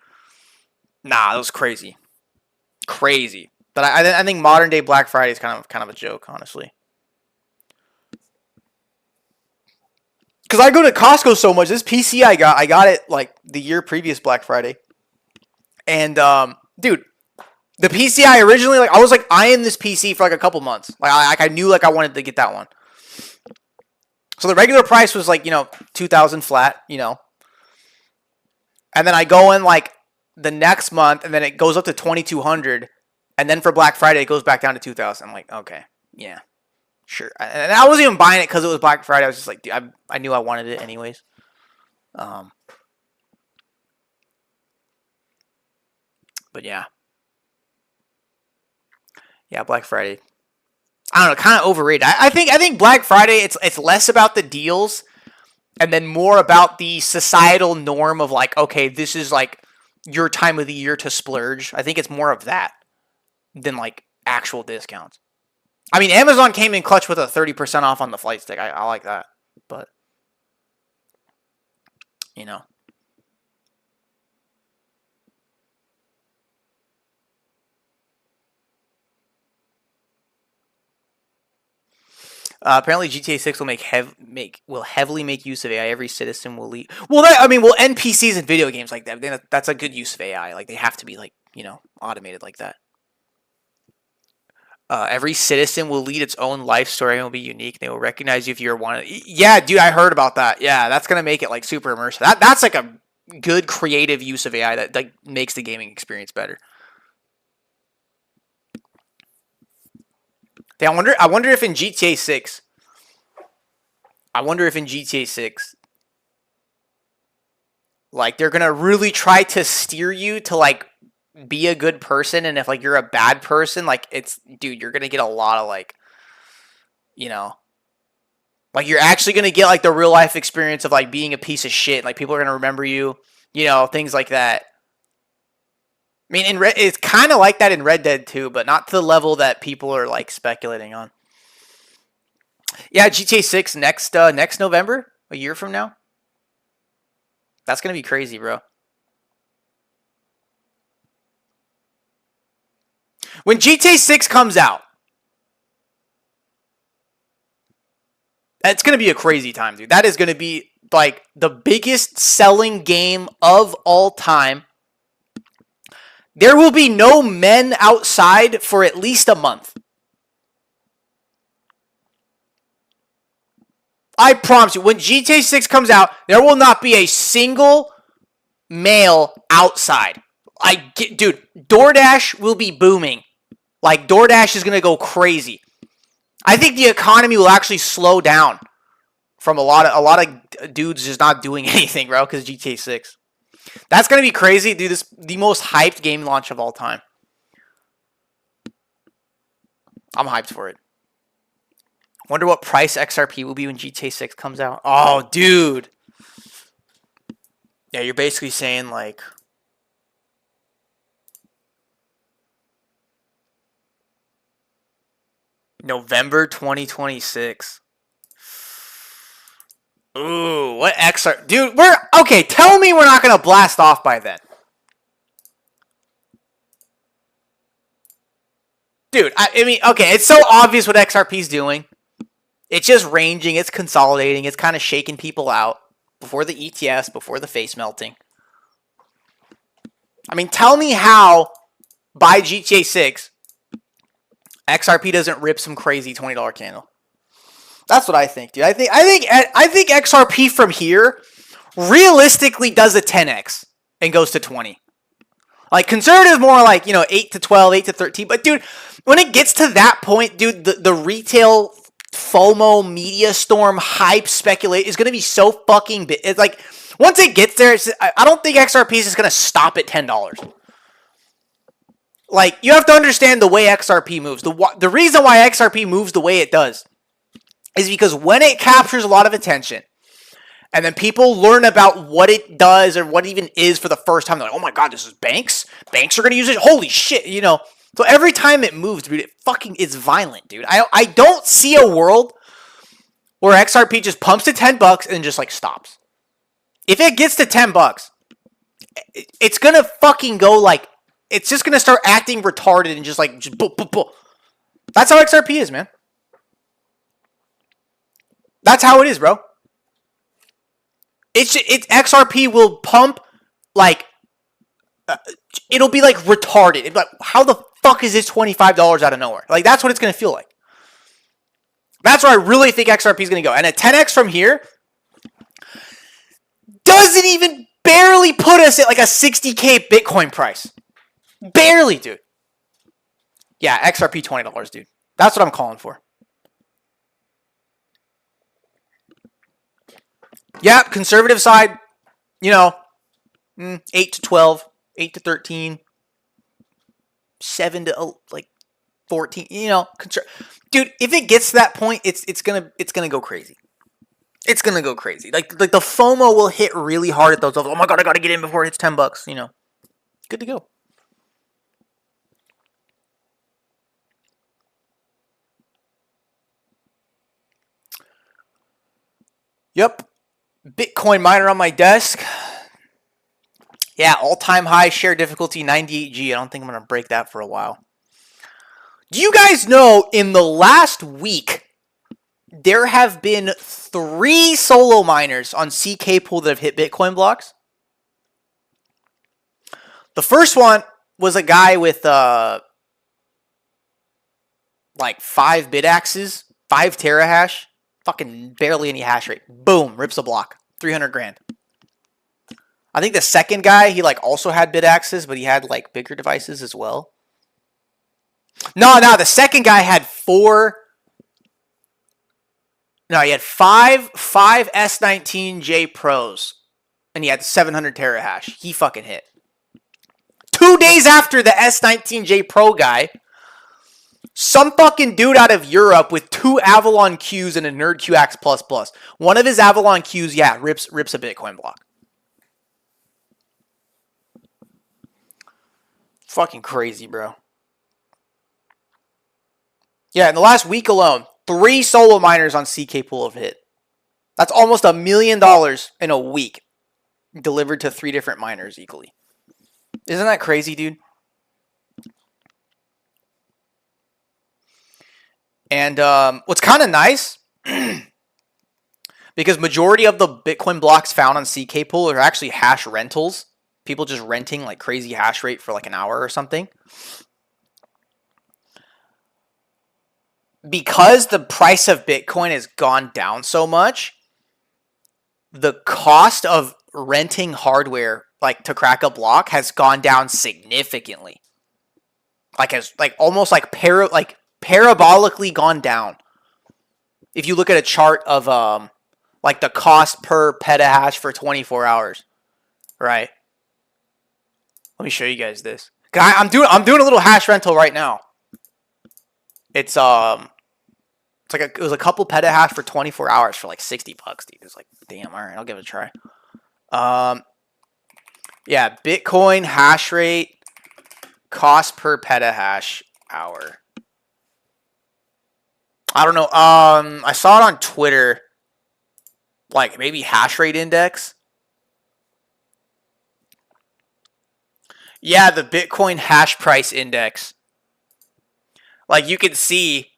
nah, that was crazy, crazy. But I think modern day Black Friday is kind of a joke, honestly. Because I go to Costco so much. This PC I got it like the year previous Black Friday. And dude, the PC I originally I was like eyeing this PC for like a couple months. Like I knew like I wanted to get that one. So the regular price was like, you know, 2,000 flat, you know. And then I go in like the next month and then it goes up to 2,200, and then for Black Friday it goes back down to 2,000. I'm like, okay, yeah. Sure. And I wasn't even buying it because it was Black Friday. I was just like, dude, I knew I wanted it anyways. But yeah. Yeah, Black Friday. I don't know, kind of overrated. I think Black Friday, it's less about the deals and then more about the societal norm of like, okay, this is like your time of the year to splurge. I think it's more of that than like actual discounts. I mean, Amazon came in clutch with a 30% off on the flight stick. I like that. But, you know. Apparently, GTA 6 will heavily make use of AI. Every citizen will lead. Well, NPCs in video games like that. That's a good use of AI. Like they have to be like, you know, automated like that. Every citizen will lead its own life story and will be unique. They will recognize you if you're one. Yeah, dude, I heard about that. Yeah, that's gonna make it like super immersive. That's like a good creative use of AI that like makes the gaming experience better. I wonder if in GTA 6. I wonder if in GTA 6, like they're gonna really try to steer you to like be a good person, and if like you're a bad person, like dude, you're gonna get a lot of like, you know, like you're actually gonna get like the real life experience of like being a piece of shit. Like people are gonna remember you, you know, things like that. I mean, it's kind of like that in Red Dead 2, but not to the level that people are like speculating on. Yeah, GTA 6 next November, a year from now. That's gonna be crazy, bro. When GTA 6 comes out, it's gonna be a crazy time, dude. That is gonna be like the biggest selling game of all time. There will be no men outside for at least a month. I promise you, when GTA 6 comes out, there will not be a single male outside. Dude, DoorDash will be booming. Like, DoorDash is going to go crazy. I think the economy will actually slow down from a lot of dudes just not doing anything, bro, because GTA 6. That's going to be crazy, dude. This is the most hyped game launch of all time. I'm hyped for it. Wonder what price XRP will be when GTA 6 comes out. Oh, dude. Yeah, you're basically saying, like, November 2026. Ooh, what XR... Dude, okay, tell me we're not going to blast off by then. Dude, I mean, okay, it's so obvious what XRP's doing. It's just ranging, it's consolidating, it's kind of shaking people out before the ETFs, before the face melting. I mean, tell me how, by GTA 6, XRP doesn't rip some crazy $20 candle. That's what I think, dude. I think XRP from here realistically does a 10x and goes to 20. Like, conservative more like, 8 to 12, 8 to 13. But, dude, when it gets to that point, dude, the retail FOMO media storm hype speculate is going to be so fucking big. It's like, once it gets there, I don't think XRP is just going to stop at $10. Like, you have to understand the way XRP moves. The reason why XRP moves the way it does is because when it captures a lot of attention, and then people learn about what it does or what it even is for the first time, they're like, oh my god, this is banks? Banks are going to use it? Holy shit, So every time it moves, dude, it's violent, dude. I don't see a world where XRP just pumps to $10 and just, like, stops. If it gets to $10, it's going to fucking go, like, it's just going to start acting retarded and just boop, boop, boop. That's how XRP is, man. That's how it is, bro. It's XRP will pump, like, it'll be, like, retarded. It'll be like, how the fuck is this $25 out of nowhere? Like, that's what it's going to feel like. That's where I really think XRP is going to go. And a 10x from here doesn't even barely put us at, like, a 60K Bitcoin price. Barely, dude. Yeah, XRP $20, dude. That's what I'm calling for. Yeah, conservative side, 8 to 12, 8 to 13, 7 to 14, dude, if it gets to that point, it's gonna go crazy. It's gonna go crazy. Like the FOMO will hit really hard at those levels. Oh my god, I gotta get in before it hits $10, Good to go. Yep. Bitcoin miner on my desk. Yeah, all-time high share difficulty 98G. I don't think I'm going to break that for a while. Do you guys know in the last week, there have been 3 solo miners on CK Pool that have hit Bitcoin blocks? The first one was a guy with 5 BitAxes, 5 terahash. Fucking barely any hash rate. Boom, rips a block. 300 grand. I think the second guy, he also had BitAxes, but he had bigger devices as well. No, the second guy had 4. No, he had 5 S19J Pros, and he had 700 terahash. He fucking hit. 2 days after the S19J Pro guy, some fucking dude out of Europe with 2 Avalon Qs and a Nerd QX++. One of his Avalon Qs, yeah, rips a Bitcoin block. Fucking crazy, bro. Yeah, in the last week alone, 3 solo miners on CK Pool have hit. That's almost $1 million in a week delivered to 3 different miners equally. Isn't that crazy, dude? And what's kind of nice, because majority of the Bitcoin blocks found on CK Pool are actually hash rentals. People just renting like crazy hash rate for like an hour or something. Because the price of Bitcoin has gone down so much, the cost of renting hardware like to crack a block has gone down significantly. Almost like parabolically gone down. If you look at a chart of like the cost per petahash for 24 hours, right? Let me show you guys this. I'm doing a little hash rental right now. It was a couple petahash for 24 hours for like $60, dude. It's like, damn, all right, I'll give it a try. Yeah, Bitcoin hash rate cost per petahash hour. I don't know. I saw it on Twitter. Like maybe hash rate index. Yeah, the Bitcoin hash price index. Like you can see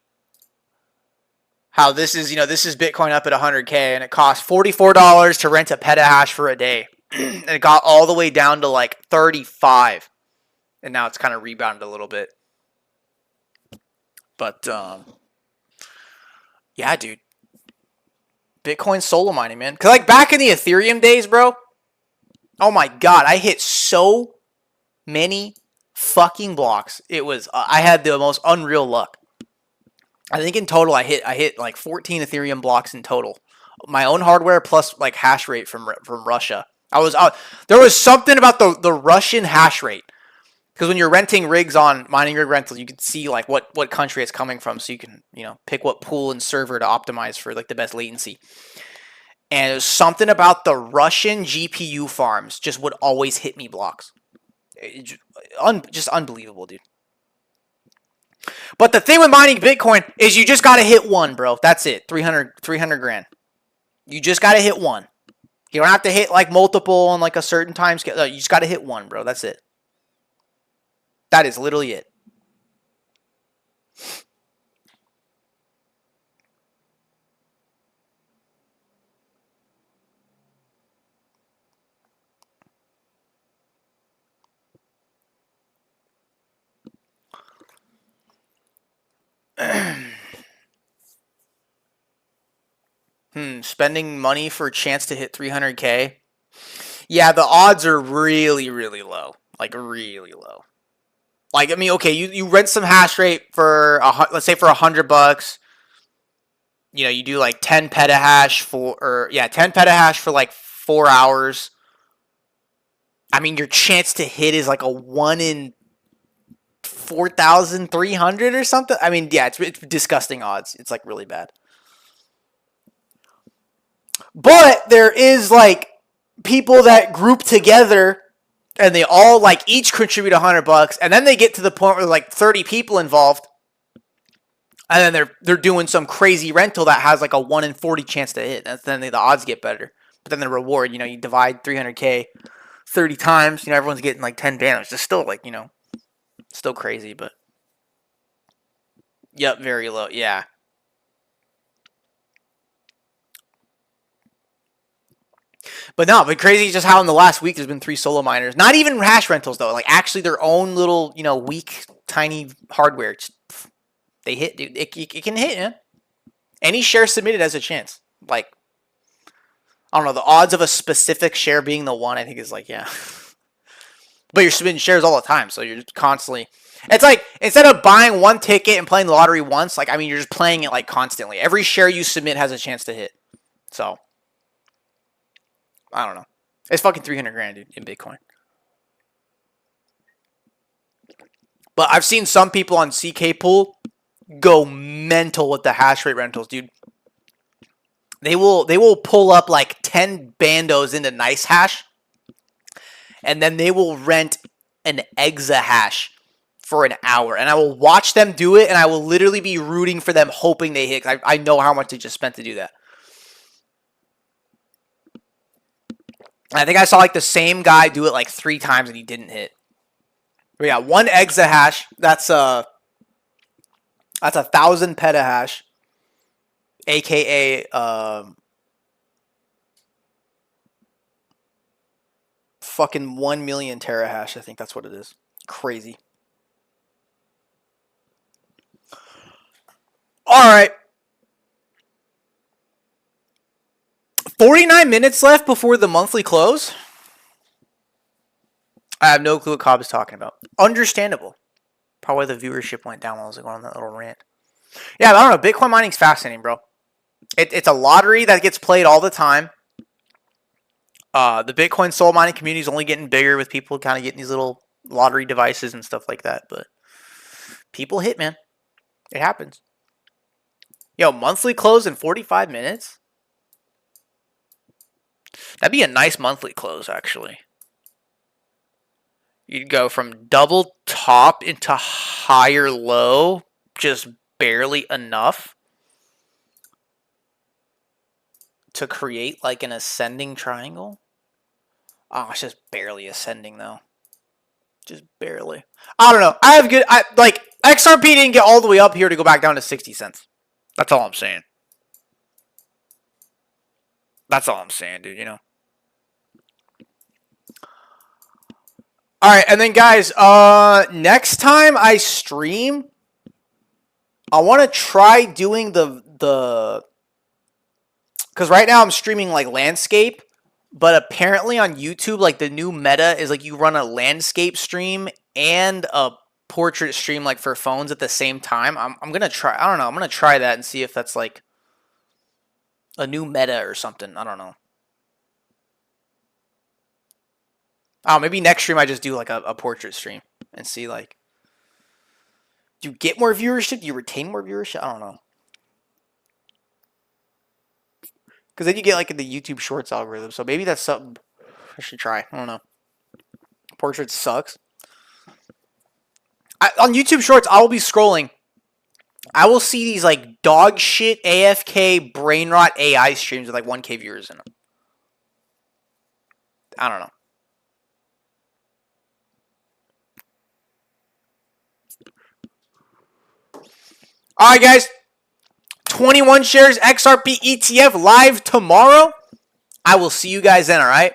how this is, this is Bitcoin up at 100K and it costs $44 to rent a petahash for a day. And it got all the way down to like 35. And now it's kind of rebounded a little bit. But yeah, dude. Bitcoin solo mining, man. Cause like back in the Ethereum days, bro. Oh my god, I hit so many fucking blocks. It was I had the most unreal luck. I think in total I hit like 14 Ethereum blocks in total. My own hardware plus like hash rate from Russia. There was something about the Russian hash rate. Because when you're renting rigs on mining rig rentals, you can see like what country it's coming from, so you can pick what pool and server to optimize for like the best latency. And there's something about the Russian GPU farms just would always hit me blocks. Just unbelievable, dude. But the thing with mining Bitcoin is you just gotta hit one, bro. That's it. 300 grand. You just gotta hit one. You don't have to hit like multiple on like a certain time scale. You just gotta hit one, bro. That's it. That is literally it. Spending money for a chance to hit 300K. Yeah, the odds are really, really low. Like really low. Like, I mean, okay, you rent some hash rate for let's say for $100. You do like 10 petahash 10 petahash for like 4 hours. I mean, your chance to hit is like a 1 in 4,300 or something. I mean, yeah, it's disgusting odds. It's like really bad. But there is like people that group together and they all like each contribute $100, and then they get to the point where like 30 people involved, and then they're doing some crazy rental that has like a 1 in 40 chance to hit. And then the odds get better. But then the reward, you divide 300K 30 times, everyone's getting like 10 damage. It's still like, still crazy, but yep, very low. Yeah. But crazy is just how in the last week there's been 3 solo miners. Not even hash rentals though, like actually their own little, weak, tiny hardware. They hit, dude. It can hit, man. Any share submitted has a chance. Like, I don't know, the odds of a specific share being the one, I think is like, yeah. But you're submitting shares all the time, so you're just constantly. It's like, instead of buying one ticket and playing the lottery once, like, I mean, you're just playing it like constantly. Every share you submit has a chance to hit. So, I don't know. It's fucking 300 grand, dude, in Bitcoin. But I've seen some people on CK Pool go mental with the hash rate rentals, dude. They will pull up like 10 bandos into nice hash, and then they will rent an exahash for an hour, and I will watch them do it, and I will literally be rooting for them, hoping they hit. I know how much they just spent to do that. I think I saw like the same guy do it like 3 times, and he didn't hit. We got 1 exahash. That's 1,000 petahash, aka fucking 1 million terahash. I think that's what it is. Crazy. All right. 49 minutes left before the monthly close. I have no clue what Cobb is talking about. Understandable. Probably the viewership went down while I was going on that little rant. Yeah, I don't know. Bitcoin mining's fascinating, bro. It's a lottery that gets played all the time. The Bitcoin soul mining community is only getting bigger with people kind of getting these little lottery devices and stuff like that. But people hit, man. It happens. Yo, monthly close in 45 minutes? That'd be a nice monthly close, actually. You'd go from double top into higher low, just barely enough to create like an ascending triangle. Oh, it's just barely ascending though. Just barely. I don't know. Like XRP didn't get all the way up here to go back down to 60 cents. That's all I'm saying. That's all I'm saying, dude, you know. All right, and then guys, next time I stream, I want to try doing the because right now I'm streaming like landscape, but apparently on YouTube, like the new meta is like you run a landscape stream and a portrait stream like for phones at the same time. I'm gonna try. I don't know. I'm gonna try that and see if that's like a new meta or something. I don't know. Oh, maybe next stream I just do like a portrait stream and see like, do you get more viewership? Do you retain more viewership? I don't know. Because then you get like in the YouTube Shorts algorithm. So maybe that's something I should try. I don't know. Portrait sucks. On YouTube Shorts, I will be scrolling. I will see these like dog shit AFK brain rot AI streams with like 1K viewers in them. I don't know. All right, guys. 21 shares XRP ETF live tomorrow. I will see you guys then, all right?